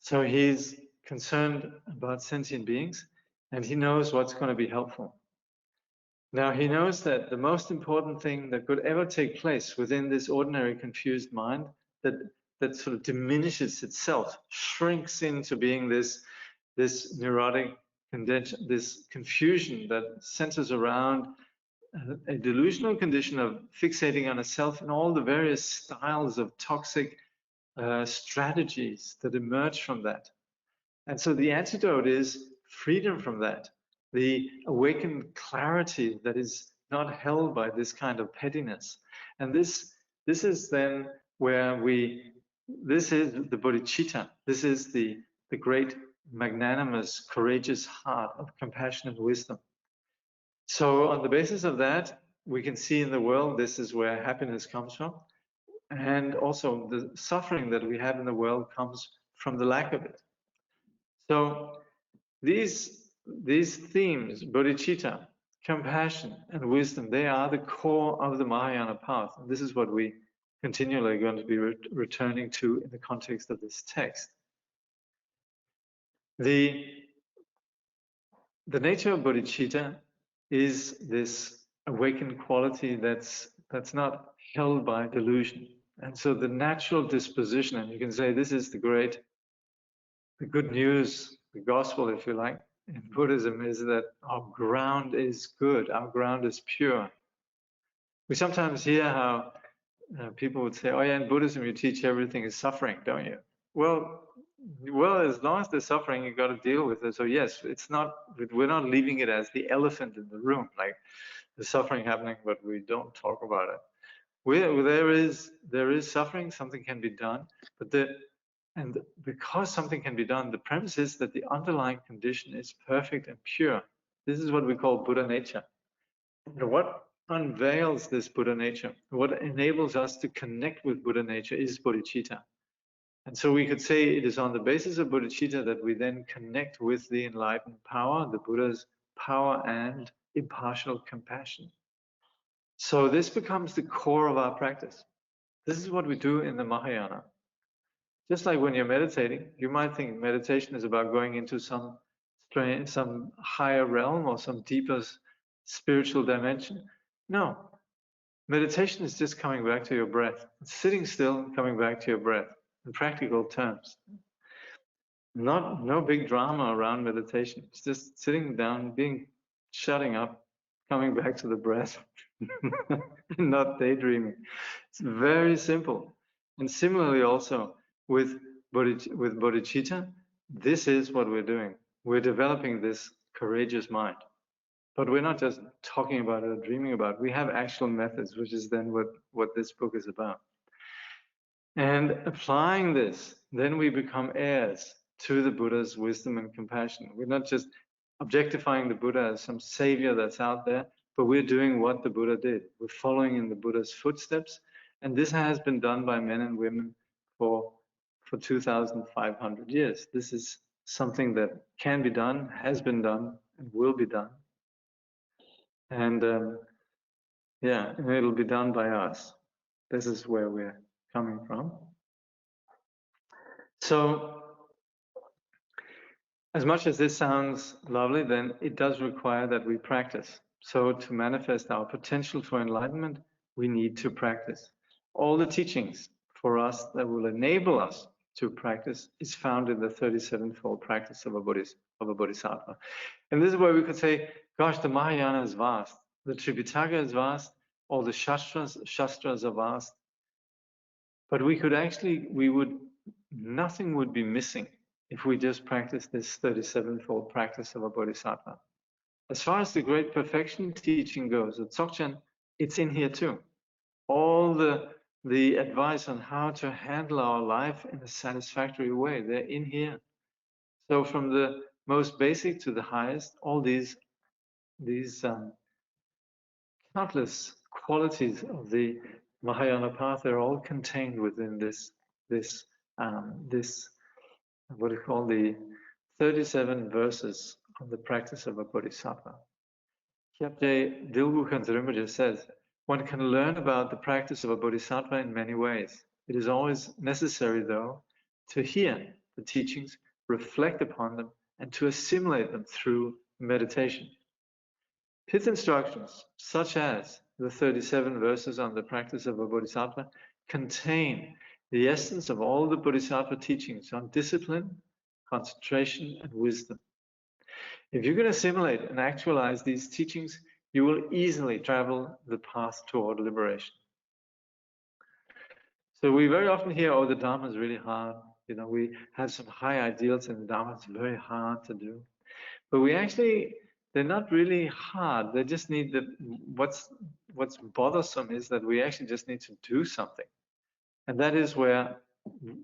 So he's concerned about sentient beings, and he knows what's going to be helpful. Now he knows that the most important thing that could ever take place within this ordinary confused mind that sort of diminishes itself, shrinks into being this neurotic condition, this confusion that centers around a delusional condition of fixating on a self and all the various styles of toxic strategies that emerge from that. And so the antidote is freedom from that, the awakened clarity that is not held by this kind of pettiness. And this is then where this is the bodhicitta, this is the great magnanimous, courageous heart of compassion and wisdom. So on the basis of that, we can see in the world, this is where happiness comes from. And also the suffering that we have in the world comes from the lack of it. So these themes, bodhicitta, compassion, and wisdom, they are the core of the Mahayana path. And this is what we continually are going to be returning to in the context of this text. The nature of bodhicitta is this awakened quality that's not held by delusion. And so the natural disposition, and you can say this is the good news, the gospel, if you like, in Buddhism, is that our ground is good, our ground is pure. We sometimes hear how people would say, oh yeah, in Buddhism you teach everything is suffering, don't you? Well, as long as there's suffering, you got to deal with it. So yes, we're not leaving it as the elephant in the room, like there's suffering happening, but we don't talk about it. There is suffering, something can be done, and because something can be done, the premise is that the underlying condition is perfect and pure. This is what we call Buddha nature. And what unveils this Buddha nature, what enables us to connect with Buddha nature is bodhicitta. And so we could say it is on the basis of bodhicitta that we then connect with the enlightened power, the Buddha's power and impartial compassion. So this becomes the core of our practice. This is what we do in the Mahayana. Just like when you're meditating, you might think meditation is about going into some higher realm or some deeper spiritual dimension. No, meditation is just coming back to your breath. It's sitting still and coming back to your breath in practical terms. No big drama around meditation. It's just sitting down, shutting up, coming back to the breath, not daydreaming. It's very simple. And similarly also with bodhicitta, this is what we're doing. We're developing this courageous mind. But we're not just talking about it or dreaming about it. We have actual methods, which is then what this book is about. And applying this, then we become heirs to the Buddha's wisdom and compassion. We're not just objectifying the Buddha as some savior that's out there, but we're doing what the Buddha did. We're following in the Buddha's footsteps. And this has been done by men and women for 2,500 years. This is something that can be done, has been done, and will be done. And yeah, and it'll be done by us. This is where we're coming from. So, as much as this sounds lovely, then it does require that we practice. So to manifest our potential for enlightenment, we need to practice. All the teachings for us that will enable us to practice is found in the 37-fold practice of a bodhisattva. And this is where we could say, gosh, the Mahayana is vast. The Tripitaka is vast. All the Shastras are vast. But we could actually, nothing would be missing if we just practice this 37-fold practice of a bodhisattva. As far as the great perfection teaching goes, at Dzogchen, it's in here too. All the advice on how to handle our life in a satisfactory way, they're in here. So from the most basic to the highest, all these countless qualities of the Mahayana path, they're all contained within this what we call the 37 verses on the practice of a bodhisattva. Dilgo Khyentse Rinpoche says, one can learn about the practice of a bodhisattva in many ways. It is always necessary, though, to hear the teachings, reflect upon them, and to assimilate them through meditation. Pith-instructions, such as the 37 verses on the practice of a bodhisattva, contain the essence of all the bodhisattva teachings on discipline, concentration, and wisdom. If you can assimilate and actualize these teachings, you will easily travel the path toward liberation. So we very often hear, oh, the Dharma is really hard. You know, we have some high ideals and the Dharma is very hard to do. But they're not really hard. They just need what's bothersome is that we actually just need to do something. And that is where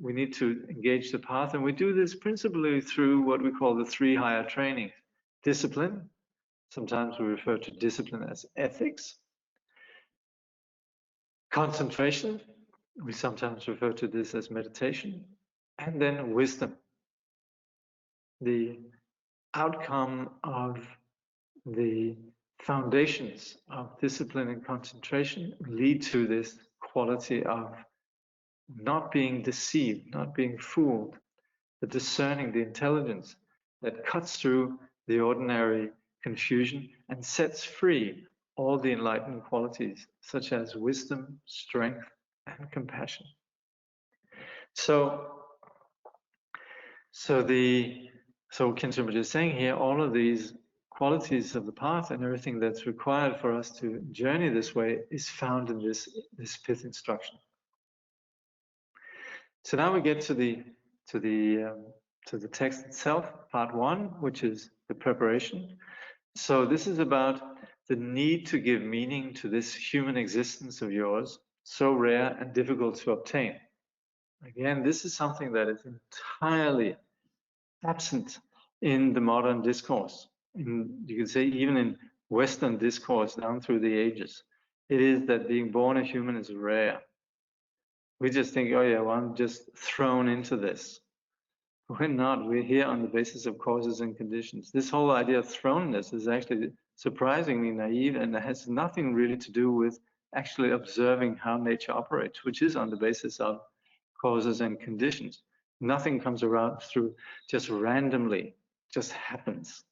we need to engage the path. And we do this principally through what we call the 3 higher trainings. Discipline, sometimes we refer to discipline as ethics. Concentration, we sometimes refer to this as meditation. And then wisdom. The outcome of the foundations of discipline and concentration lead to this quality of not being deceived, not being fooled, the discerning, the intelligence that cuts through the ordinary confusion and sets free all the enlightened qualities, such as wisdom, strength, and compassion. So Khyentse Rinpoche is saying here, all of these qualities of the path and everything that's required for us to journey this way is found in this pith instruction. So now we get to the text itself, part 1, which is the preparation. So this is about the need to give meaning to this human existence of yours, so rare and difficult to obtain. Again, this is something that is entirely absent in the modern discourse. You can say even in Western discourse down through the ages, it is that being born a human is rare. We just think, oh yeah, well, I'm just thrown into this. We're not. We're here on the basis of causes and conditions. This whole idea of thrownness is actually surprisingly naive and has nothing really to do with actually observing how nature operates, which is on the basis of causes and conditions. Nothing comes around through just randomly, just happens.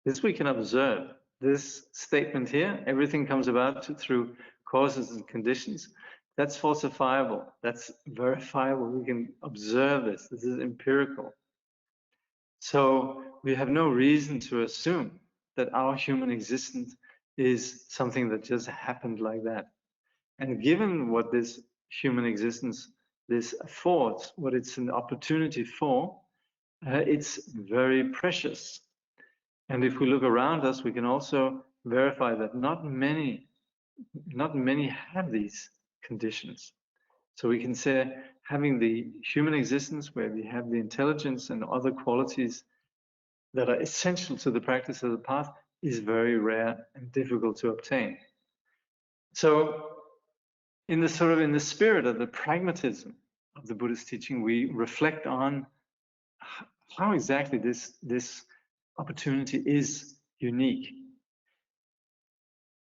This we can observe. This statement here, everything comes about through causes and conditions. That's falsifiable. That's verifiable. We can observe this. This is empirical. So we have no reason to assume that our human existence is something that just happened like that. And given what this human existence this affords, what it's an opportunity for, it's very precious. And if we look around us, we can also verify that not many have these conditions. So we can say having the human existence where we have the intelligence and other qualities that are essential to the practice of the path is very rare and difficult to obtain. So in the spirit of the pragmatism of the Buddhist teaching, we reflect on how exactly this opportunity is unique.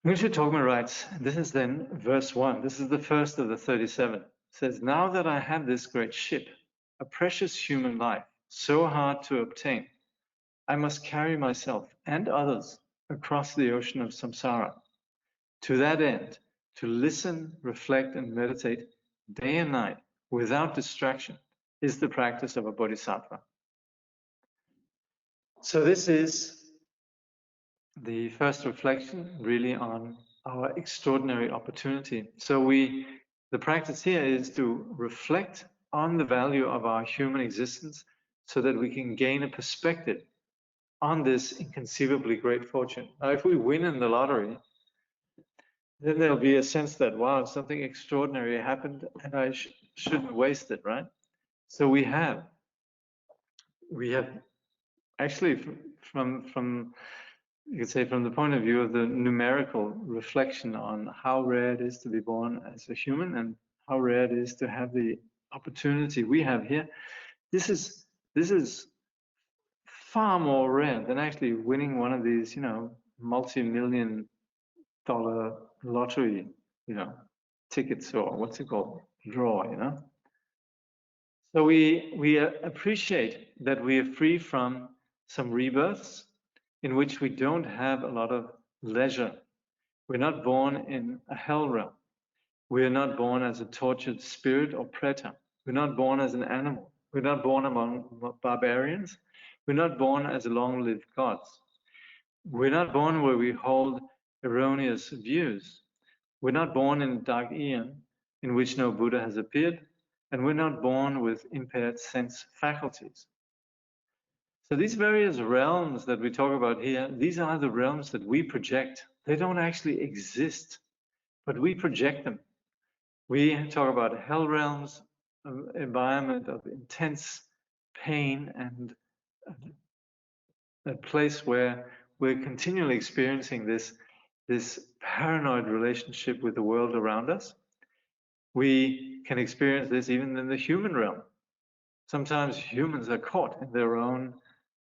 Ngulchu Togmé writes, this is then verse 1, this is the first of the 37. It says, now that I have this great ship, a precious human life, so hard to obtain, I must carry myself and others across the ocean of samsara. To that end, to listen, reflect, and meditate day and night without distraction is the practice of a bodhisattva. So this is the first reflection really on our extraordinary opportunity. So the practice here is to reflect on the value of our human existence so that we can gain a perspective on this inconceivably great fortune. Now, if we win in the lottery, then there'll be a sense that, wow, something extraordinary happened and I shouldn't waste it, right? So we have actually from you could say from the point of view of the numerical reflection on how rare it is to be born as a human and how rare it is to have the opportunity we have here, this is far more rare than actually winning one of these, multi-million dollar lottery, tickets, or what's it called, draw, So we appreciate that we are free from some rebirths in which we don't have a lot of leisure. We're not born in a hell realm. We're not born as a tortured spirit or preta. We're not born as an animal. We're not born among barbarians. We're not born as long-lived gods. We're not born where we hold erroneous views. We're not born in a dark eon in which no Buddha has appeared, and we're not born with impaired sense faculties. So these various realms that we talk about here, these are the realms that we project. They don't actually exist, but we project them. We talk about hell realms, an environment of intense pain, and a place where we're continually experiencing this paranoid relationship with the world around us. We can experience this even in the human realm. Sometimes humans are caught in their own,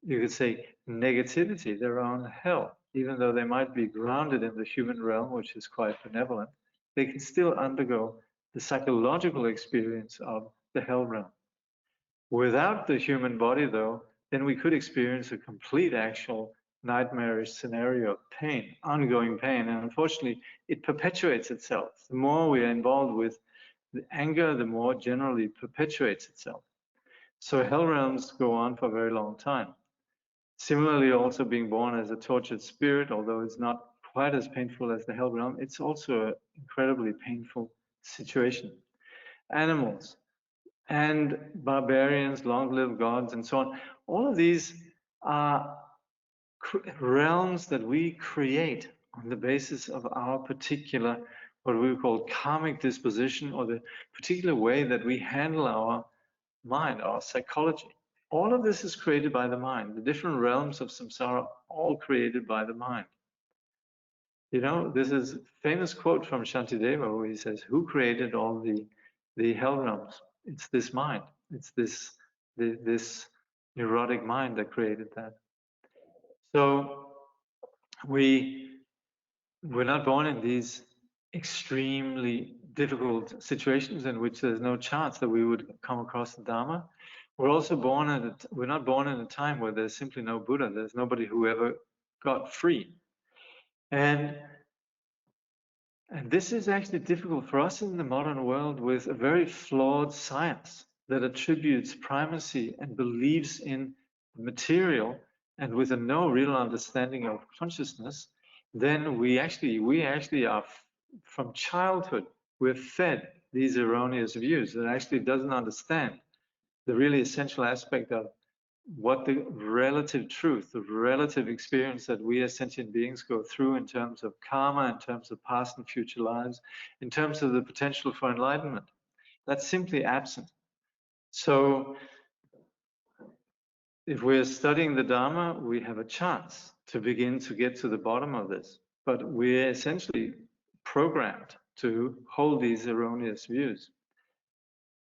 you could say, negativity, their own hell. Even though they might be grounded in the human realm, which is quite benevolent, they can still undergo the psychological experience of the hell realm. Without the human body, though, then we could experience a complete actual nightmarish scenario of pain, ongoing pain. And unfortunately, it perpetuates itself. The more we are involved with the anger, the more generally it perpetuates itself. So hell realms go on for a very long time. Similarly, also being born as a tortured spirit, although it's not quite as painful as the hell realm, it's also an incredibly painful situation. Animals and barbarians, long-lived gods, and so on, all of these are realms that we create on the basis of our particular, what we call karmic disposition, or the particular way that we handle our mind, our psychology. All of this is created by the mind. The different realms of samsara, all created by the mind. This is a famous quote from Shantideva where he says, who created all the hell realms? It's this mind. It's this neurotic mind that created that. So we're not born in these extremely difficult situations in which there's no chance that we would come across the Dharma. We're also we're not born in a time where there's simply no Buddha. There's nobody who ever got free. And this is actually difficult for us in the modern world with a very flawed science that attributes primacy and believes in material, and with no real understanding of consciousness. Then we actually are, from childhood, we're fed these erroneous views that actually doesn't understand the really essential aspect of what the relative truth, the relative experience that we as sentient beings go through in terms of karma, in terms of past and future lives, in terms of the potential for enlightenment. That's simply absent. So if we're studying the Dharma, we have a chance to begin to get to the bottom of this. But we're essentially programmed to hold these erroneous views.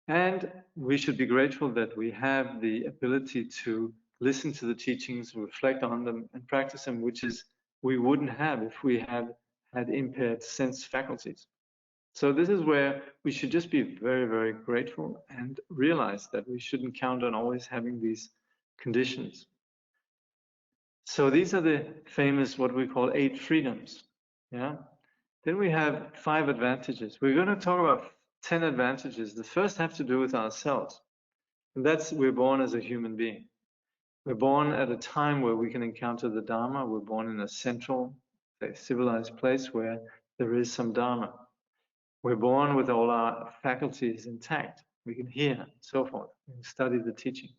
And we should be grateful that we have the ability to listen to the teachings, reflect on them, and practice them, which is we wouldn't have if we had impaired sense faculties. So this is where we should just be very, very grateful and realize that we shouldn't count on always having these conditions. So these are the famous, what we call 8 freedoms. Yeah. Then we have 5 advantages. We're going to talk about 10 advantages. The first have to do with ourselves. And that's we're born as a human being. We're born at a time where we can encounter the Dharma. We're born in a central, civilized place where there is some Dharma. We're born with all our faculties intact. We can hear and so forth. We can study the teaching.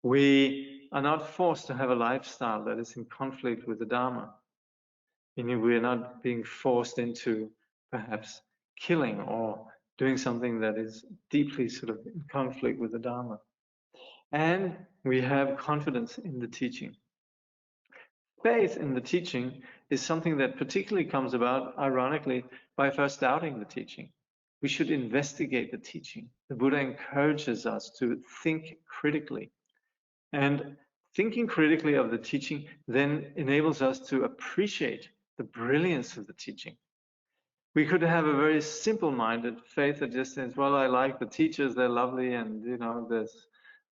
We are not forced to have a lifestyle that is in conflict with the Dharma. Meaning we are not being forced into perhaps killing or doing something that is deeply sort of in conflict with the Dharma. And we have confidence in the teaching. Faith in the teaching is something that particularly comes about, ironically, by first doubting the teaching. We should investigate the teaching. The Buddha encourages us to think critically. And thinking critically of the teaching then enables us to appreciate the brilliance of the teaching. We could have a very simple-minded faith that just says, well, I like the teachers, they're lovely, and you know,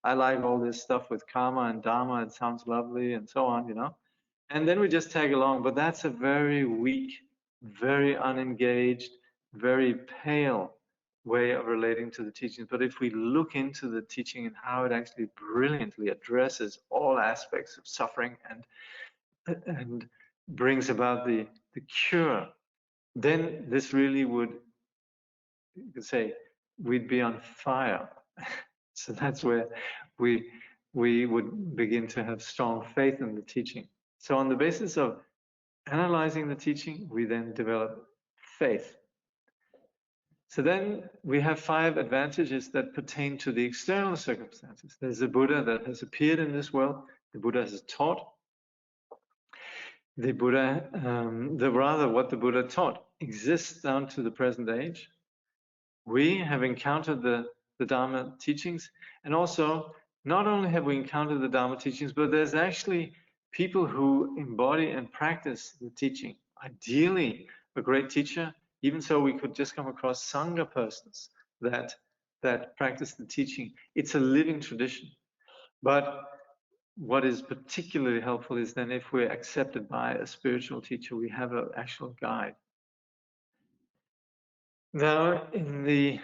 I like all this stuff with karma and dharma, it sounds lovely, and so on, you know. And then we just tag along, but that's a very weak, very unengaged, very pale way of relating to the teachings. But if we look into the teaching and how it actually brilliantly addresses all aspects of suffering and brings about the cure, then this really would, you could say, we'd be on fire. So that's where we would begin to have strong faith in the teaching. So on the basis of analyzing the teaching, we then develop faith. So then we have 5 advantages that pertain to the external circumstances. There's a Buddha that has appeared in this world. The Buddha has taught. The Buddha, what the Buddha taught exists down to the present age. We have encountered the Dharma teachings, and also not only have we encountered the Dharma teachings, but there's actually people who embody and practice the teaching. Ideally, a great teacher. Even so, we could just come across Sangha persons that practice the teaching. It's a living tradition. But what is particularly helpful is then if we're accepted by a spiritual teacher, we have an actual guide. Now, in the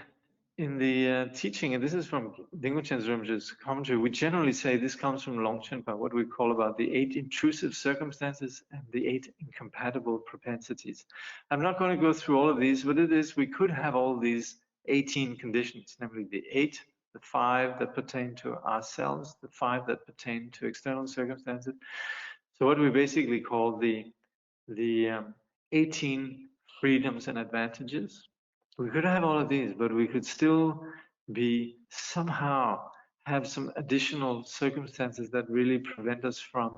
teaching, and this is from Dilgo Khyentse Rinpoche's commentary, we generally say this comes from Longchenpa, what we call about the 8 intrusive circumstances and the 8 incompatible propensities. I'm not going to go through all of these, but it is, we could have all these 18 conditions, namely the 8, the 5 that pertain to ourselves, the 5 that pertain to external circumstances. So what we basically call the 18 freedoms and advantages. We could have all of these, but we could still be somehow have some additional circumstances that really prevent us from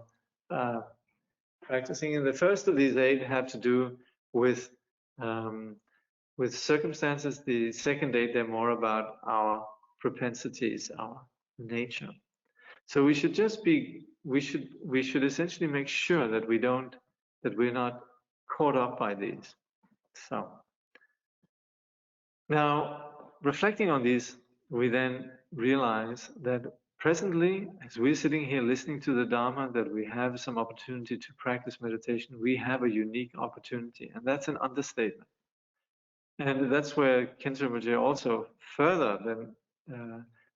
practicing. And the first of these 8 have to do with circumstances. The second 8, they're more about our propensities, our nature. So we should just be, we should essentially make sure that we're not caught up by these. So. Now, reflecting on these, we then realize that presently, as we're sitting here listening to the Dharma, that we have some opportunity to practice meditation. We have a unique opportunity, and that's an understatement. And that's where Khyentse Rinpoche also further then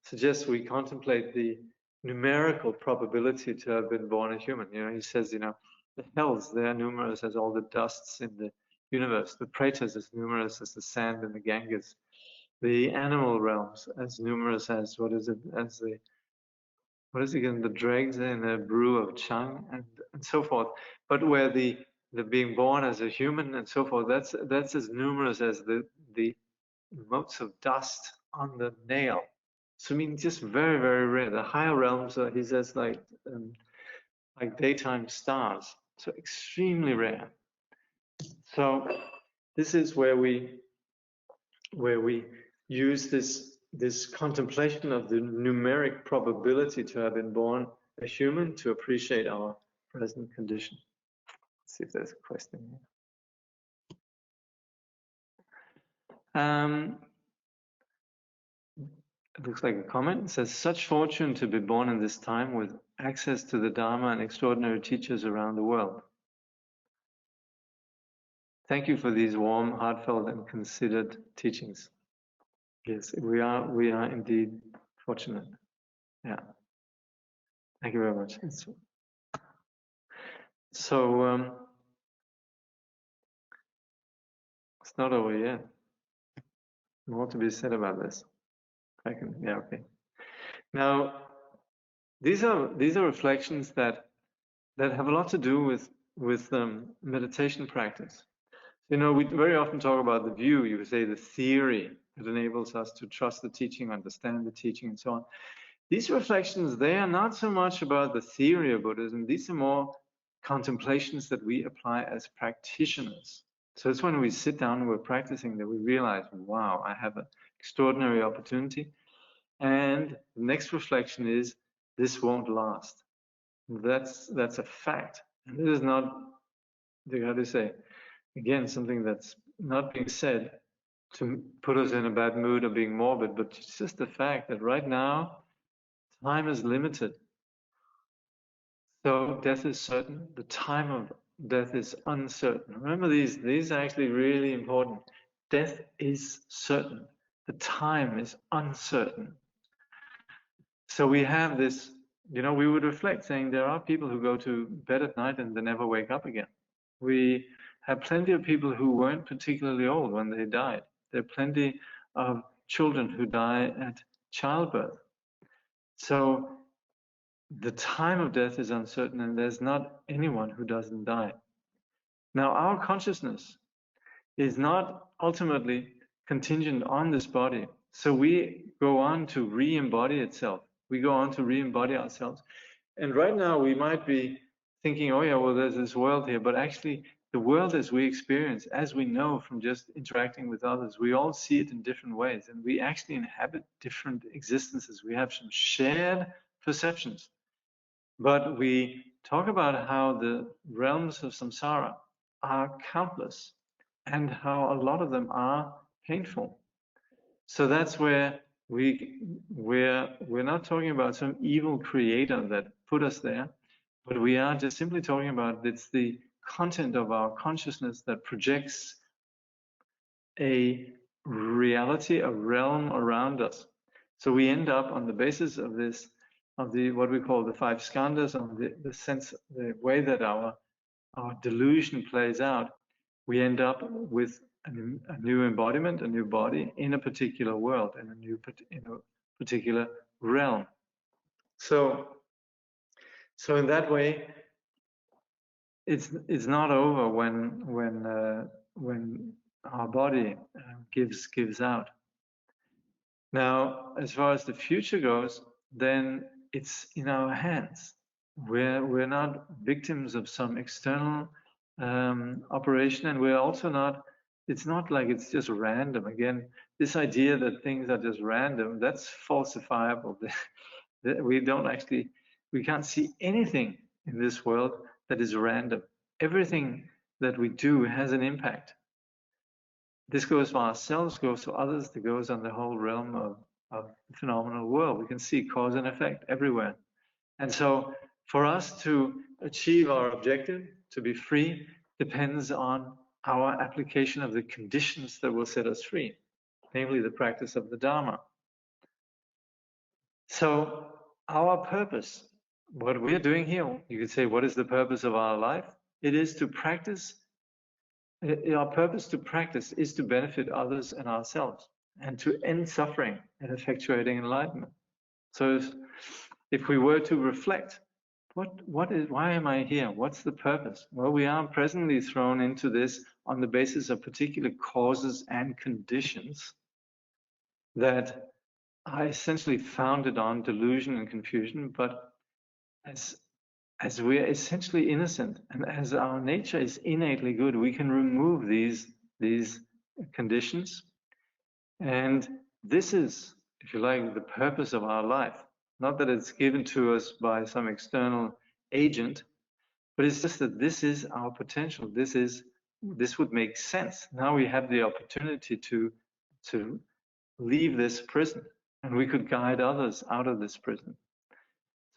suggests we contemplate the numerical probability to have been born a human. You know, he says, you know, the hells, they are numerous as all the dusts in the universe. The pretas as numerous as the sand in the Ganges. The animal realms as numerous as the dregs in the brew of Chang and so forth. But where the being born as a human and so forth, that's as numerous as the motes of dust on the nail. So I mean, just very, very rare. The higher realms, he says, like daytime stars. So extremely rare. So this is where we use this contemplation of the numeric probability to have been born a human to appreciate our present condition. Let's see if there's a question here. It looks like a comment. It says, such fortune to be born in this time with access to the Dharma and extraordinary teachers around the world. Thank you for these warm, heartfelt, and considered teachings. Yes, we are indeed fortunate. Yeah. Thank you very much. So it's not over yet. More to be said about this. Yeah, okay. Now, these are reflections that have a lot to do with meditation practice. You know, we very often talk about the view, you could say the theory that enables us to trust the teaching, understand the teaching, and so on. These reflections, they are not so much about the theory of Buddhism. These are more contemplations that we apply as practitioners. So it's when we sit down and we're practicing that we realize, wow, I have an extraordinary opportunity. And the next reflection is, this won't last. That's a fact. And it is not, how to say, again, something that's not being said to put us in a bad mood or being morbid, but it's just the fact that right now, time is limited. So death is certain. The time of death is uncertain. Remember, these are actually really important. Death is certain. The time is uncertain. So we have this, you know, we would reflect saying there are people who go to bed at night and they never wake up again. We have plenty of people who weren't particularly old when they died. There are plenty of children who die at childbirth. So the time of death is uncertain, and there's not anyone who doesn't die. Now, our consciousness is not ultimately contingent on this body. So we go on to re-embody itself. We go on to re-embody ourselves. And right now we might be thinking, oh yeah, well, there's this world here, but actually the world as we experience, as we know from just interacting with others, we all see it in different ways, and we actually inhabit different existences. We have some shared perceptions, but we talk about how the realms of samsara are countless and how a lot of them are painful. So that's where we're not talking about some evil creator that put us there, but we are just simply talking about it's the content of our consciousness that projects a reality, a realm around us. So we end up on the basis of this, of the what we call the five skandhas, on the sense, the way that our delusion plays out, we end up with a new embodiment, a new body in a particular world, in a particular realm. So in that way, it's not over when our body gives out. Now, as far as the future goes, then it's in our hands. We're not victims of some external operation, and we're also not. It's not like it's just random. Again, this idea that things are just random, that's falsifiable. We can't see anything in this world that is random. Everything that we do has an impact. This goes for ourselves, goes for others, it goes on the whole realm of the phenomenal world. We can see cause and effect everywhere. And so for us to achieve our objective, to be free, depends on our application of the conditions that will set us free, namely the practice of the Dharma. So our purpose, what we're doing here, you could say, what is the purpose of our life? It is to practice. Our purpose to practice is to benefit others and ourselves, and to end suffering and effectuating enlightenment. So if we were to reflect, why am I here? What's the purpose? Well, we are presently thrown into this on the basis of particular causes and conditions that are essentially founded on delusion and confusion, but as we are essentially innocent and as our nature is innately good, we can remove these conditions. And this is, if you like, the purpose of our life. Not that it's given to us by some external agent, but it's just that this is our potential. This would make sense. Now we have the opportunity to leave this prison, and we could guide others out of this prison.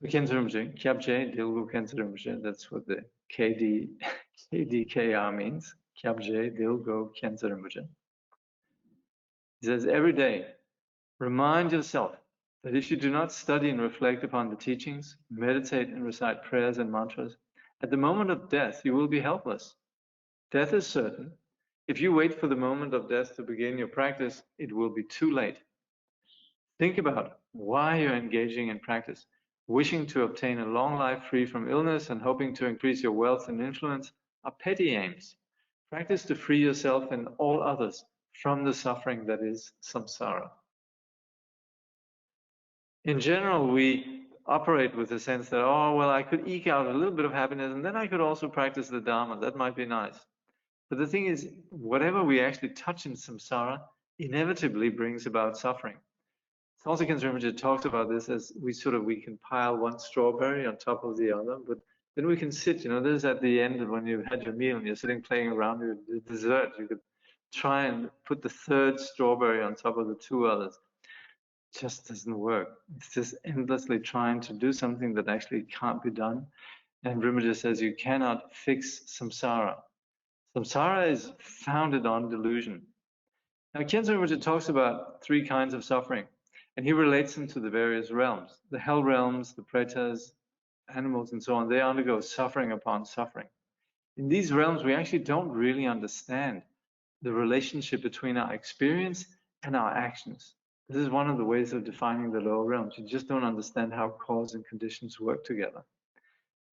So Khyentse Rinpoche, Kyabje, Dilgo Khyentse Rinpoche, that's what the KDKR means. Kyabje, Dilgo Khyentse Rinpoche. He says, every day, remind yourself that if you do not study and reflect upon the teachings, meditate and recite prayers and mantras, at the moment of death, you will be helpless. Death is certain. If you wait for the moment of death to begin your practice, it will be too late. Think about why you're engaging in practice. Wishing to obtain a long life free from illness and hoping to increase your wealth and influence are petty aims. Practice to free yourself and all others from the suffering that is samsara. In general, we operate with the sense that, oh, well, I could eke out a little bit of happiness and then I could also practice the Dharma. That might be nice. But the thing is, whatever we actually touch in samsara inevitably brings about suffering. Also, Khyentse Rinpoche talks about this as we can pile one strawberry on top of the other, but then we can sit, this is at the end of when you've had your meal and you're sitting playing around with the dessert. You could try and put the third strawberry on top of the two others. It just doesn't work. It's just endlessly trying to do something that actually can't be done. And Rinpoche says you cannot fix samsara. Samsara is founded on delusion. Now, Khyentse Rinpoche talks about three kinds of suffering, and he relates them to the various realms. The hell realms, the pretas, animals, and so on, they undergo suffering upon suffering. In these realms, we actually don't really understand the relationship between our experience and our actions. This is one of the ways of defining the lower realms. You just don't understand how cause and conditions work together.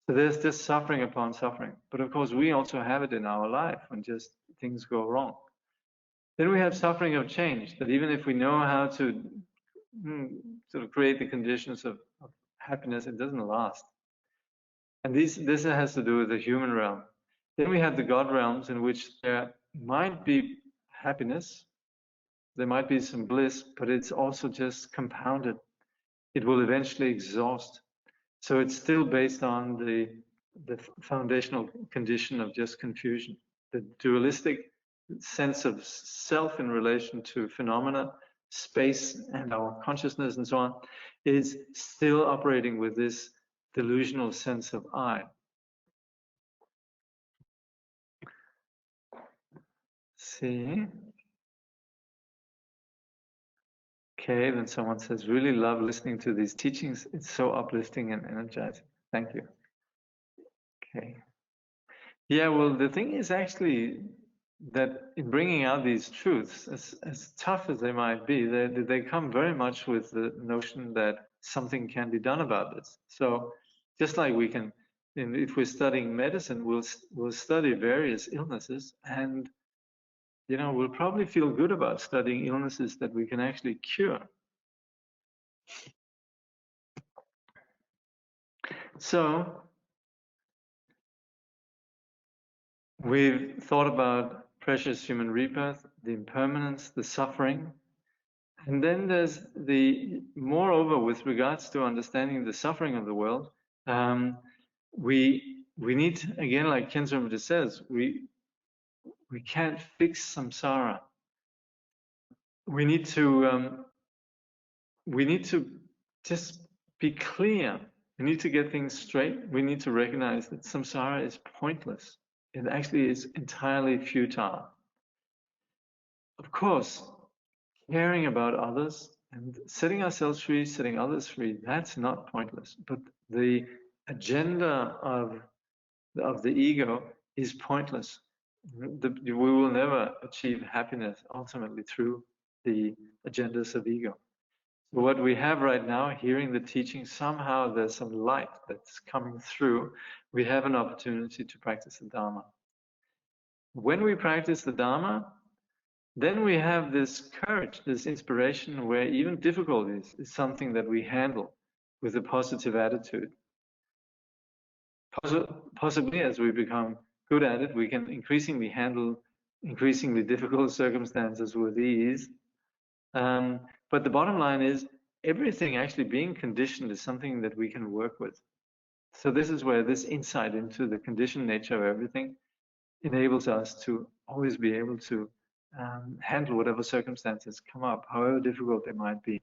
So there's just suffering upon suffering. But of course, we also have it in our life when just things go wrong. Then we have suffering of change, that even if we know how to sort of create the conditions of happiness, it doesn't last. And this has to do with the human realm. Then we have the God realms, in which there might be happiness, there might be some bliss, but it's also just compounded. It will eventually exhaust. So it's still based on the foundational condition of just confusion. The dualistic sense of self in relation to phenomena, space, and our consciousness and so on is still operating with this delusional sense of I. See? Okay, then someone says, really love listening to these teachings. It's so uplifting and energizing. Thank you. Okay. Yeah, well, the thing is actually that in bringing out these truths, as tough as they might be, they come very much with the notion that something can be done about this. So just like we can, if we're studying medicine, we'll study various illnesses, and we'll probably feel good about studying illnesses that we can actually cure. So we've thought about precious human rebirth, the impermanence, the suffering, and then there's moreover, with regards to understanding the suffering of the world, we need, again, like Khyentse Rinpoche says, we can't fix samsara. We need to just be clear. We need to get things straight. We need to recognize that samsara is pointless. It actually is entirely futile. Of course, caring about others and setting ourselves free, setting others free, that's not pointless. But the agenda of the ego is pointless. We will never achieve happiness ultimately through the agendas of ego. So what we have right now, hearing the teaching, somehow there's some light that's coming through. We have an opportunity to practice the Dharma. When we practice the Dharma, then we have this courage, this inspiration, where even difficulties is something that we handle with a positive attitude. Possibly as we become good at it, we can increasingly handle increasingly difficult circumstances with ease. But the bottom line is everything actually being conditioned is something that we can work with. So this is where this insight into the conditioned nature of everything enables us to always be able to handle whatever circumstances come up, however difficult they might be.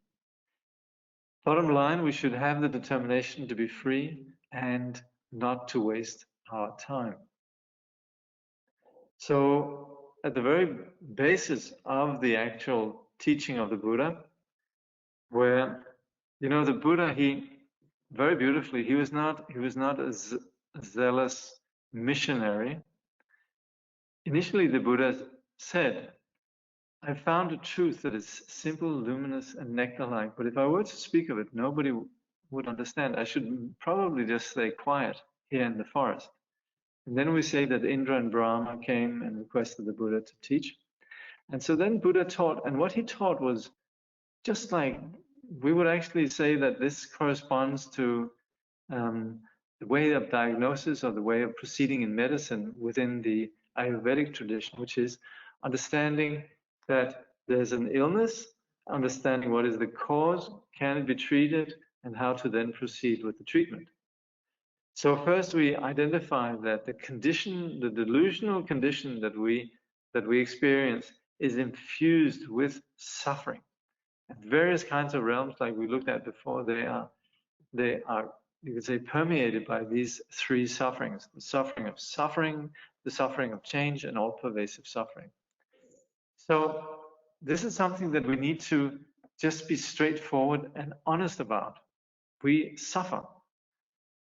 Bottom line, we should have the determination to be free and not to waste our time. So at the very basis of the actual teaching of the Buddha, where, you know, the Buddha, he very beautifully, he was not a zealous missionary. Initially, the Buddha said, I found a truth that is simple, luminous, and nectar-like, but if I were to speak of it, nobody would understand. I should probably just stay quiet here in the forest. And then we say that Indra and Brahma came and requested the Buddha to teach. And so then Buddha taught, and what he taught was just like, we would actually say that this corresponds to the way of diagnosis or the way of proceeding in medicine within the Ayurvedic tradition, which is understanding that there's an illness, understanding what is the cause, can it be treated, and how to then proceed with the treatment. So first we identify that the condition, the delusional condition that we experience is infused with suffering. And various kinds of realms, like we looked at before, they are, you could say, permeated by these three sufferings: the suffering of suffering, the suffering of change, and all pervasive suffering. So this is something that we need to just be straightforward and honest about. We suffer.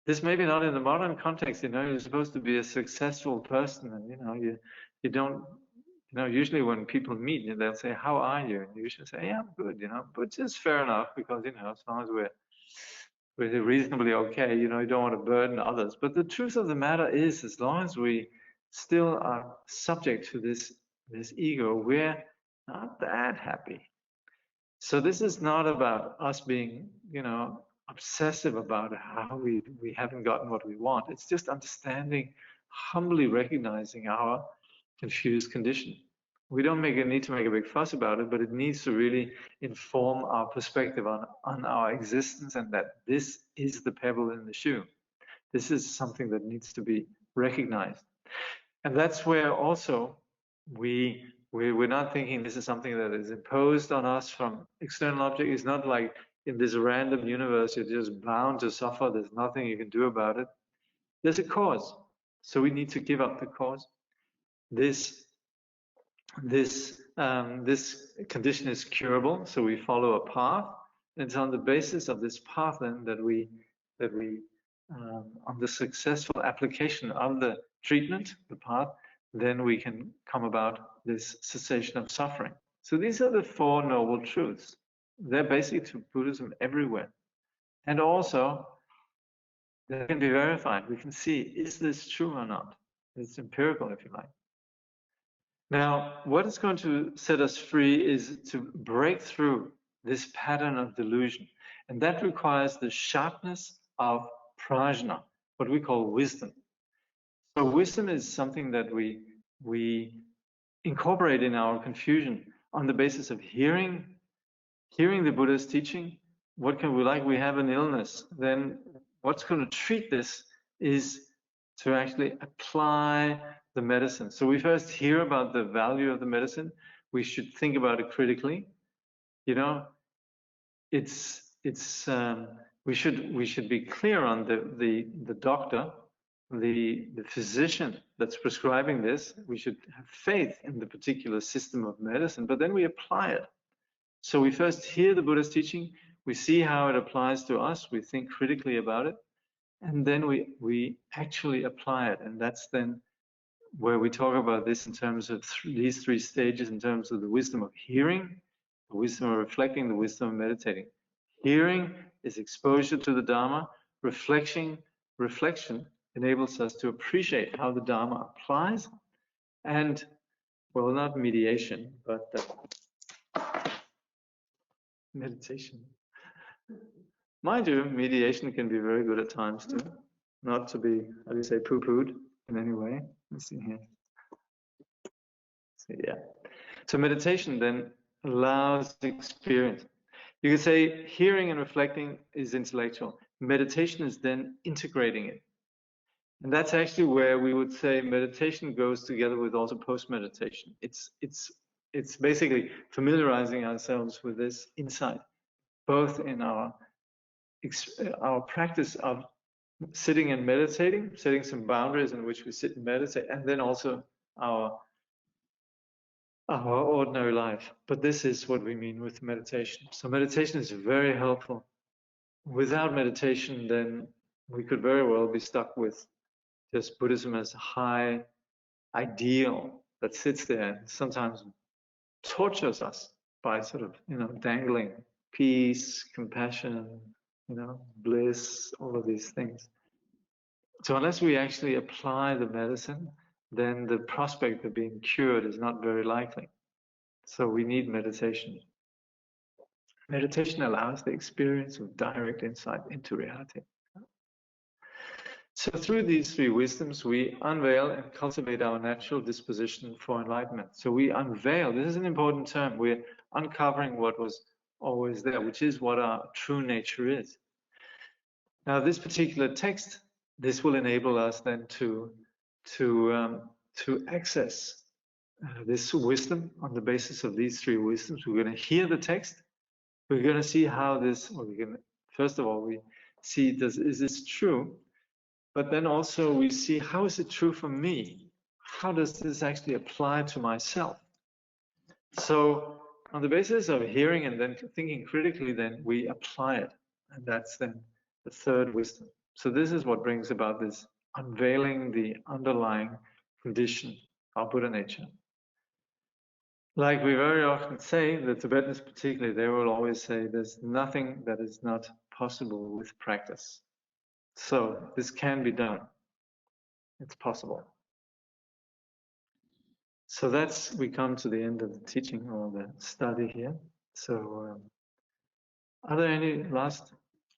This may be not in the modern context, you know, you're supposed to be a successful person, and, you know, you don't, you know, usually when people meet, they'll say, how are you? And you usually say, yeah, I'm good, you know, which is fair enough, because, you know, as long as we're reasonably okay, you know, you don't want to burden others. But the truth of the matter is, as long as we still are subject to this ego, we're not that happy. So this is not about us being, you know, obsessive about how we haven't gotten what we want. It's just understanding, humbly recognizing our confused condition. We don't need to make a big fuss about it, but it needs to really inform our perspective on our existence, and that this is the pebble in the shoe. This is something that needs to be recognized. And that's where also we're not thinking this is something that is imposed on us from external object. It's not like in this random universe you're just bound to suffer. There's nothing you can do about it. There's a cause, so we need to give up the cause. This condition is curable, so we follow a path. And it's on the basis of this path then that we on the successful application of the treatment, the path, then we can come about this cessation of suffering. So these are the Four Noble Truths. They're basic to Buddhism everywhere. And also, they can be verified. We can see, is this true or not? It's empirical, if you like. Now, what is going to set us free is to break through this pattern of delusion. And that requires the sharpness of prajna, what we call wisdom. So wisdom is something that we incorporate in our confusion on the basis of hearing the Buddha's teaching. What can we like? We have an illness. Then what's going to treat this is to actually apply the medicine. So we first hear about the value of the medicine. We should think about it critically. You know, we should be clear on the doctor, the physician that's prescribing this. We should have faith in the particular system of medicine, but then we apply it. So we first hear the Buddha's teaching, we see how it applies to us, we think critically about it, and then we actually apply it. And that's then where we talk about this in terms of these three stages, in terms of the wisdom of hearing, the wisdom of reflecting, the wisdom of meditating. Hearing is exposure to the Dharma. Reflection enables us to appreciate how the Dharma applies. And, well, not mediation, but meditation. Mind you, mediation can be very good at times too. Not to be, how do you say, poo-pooed in any way. Let's see here. So, yeah. So meditation then allows experience. You could say hearing and reflecting is intellectual. Meditation is then integrating it. And that's actually where we would say meditation goes together with also post-meditation. It's basically familiarizing ourselves with this insight, both in our practice of sitting and meditating, setting some boundaries in which we sit and meditate, and then also our ordinary life. But this is what we mean with meditation. So meditation is very helpful. Without meditation, then we could very well be stuck with just Buddhism as a high ideal that sits there and sometimes tortures us by sort of, dangling peace, compassion, bliss, all of these things. So unless we actually apply the medicine, then the prospect of being cured is not very likely. So we need meditation. Meditation allows the experience of direct insight into reality. So through these three wisdoms, we unveil and cultivate our natural disposition for enlightenment. So we unveil, this is an important term, we're uncovering what was always there, which is what our true nature is. Now this particular text, this will enable us then to access this wisdom on the basis of these three wisdoms. We're going to hear the text. We're going to see how this, first of all, we see, is this true? But then also we see, how is it true for me? How does this actually apply to myself? So on the basis of hearing and then thinking critically, then we apply it. And that's then the third wisdom. So this is what brings about this unveiling the underlying condition of Buddha nature. Like we very often say, the Tibetans particularly, they will always say, there's nothing that is not possible with practice. So this can be done. It's possible. So we come to the end of the teaching or the study here. So are there any last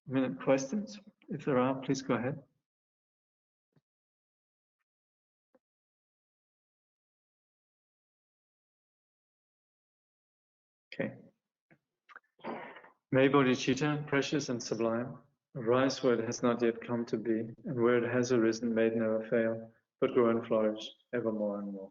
minute questions? If there are, please go ahead. Okay. May bodhicitta, precious and sublime, arise where it has not yet come to be, and where it has arisen, may it never fail, but grow and flourish ever more and more.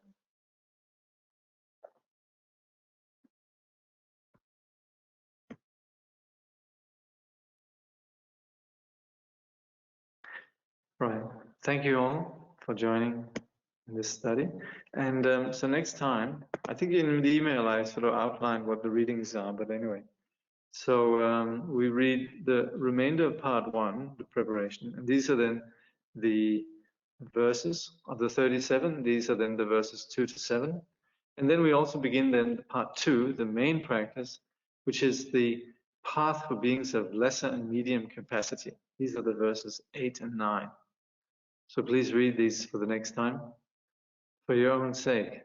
Right. Thank you all for joining this study. And so next time, I think in the email I sort of outlined what the readings are, but anyway. So we read the remainder of part 1, the preparation, and these are then the verses of the 37. These are then the verses 2 to 7. And then we also begin then part 2, the main practice, which is the path for beings of lesser and medium capacity. These are the verses 8 and 9. So please read these for the next time. For your own sake,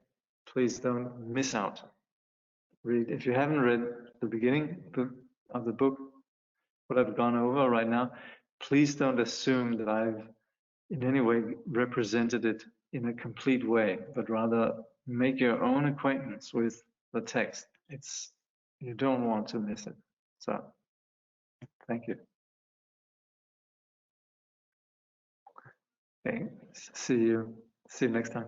please don't miss out. Read. If you haven't read the beginning of the book, what I've gone over right now, please don't assume that I've in any way represented it in a complete way, but rather make your own acquaintance with the text. You don't want to miss it. So, thank you. Okay, see you next time.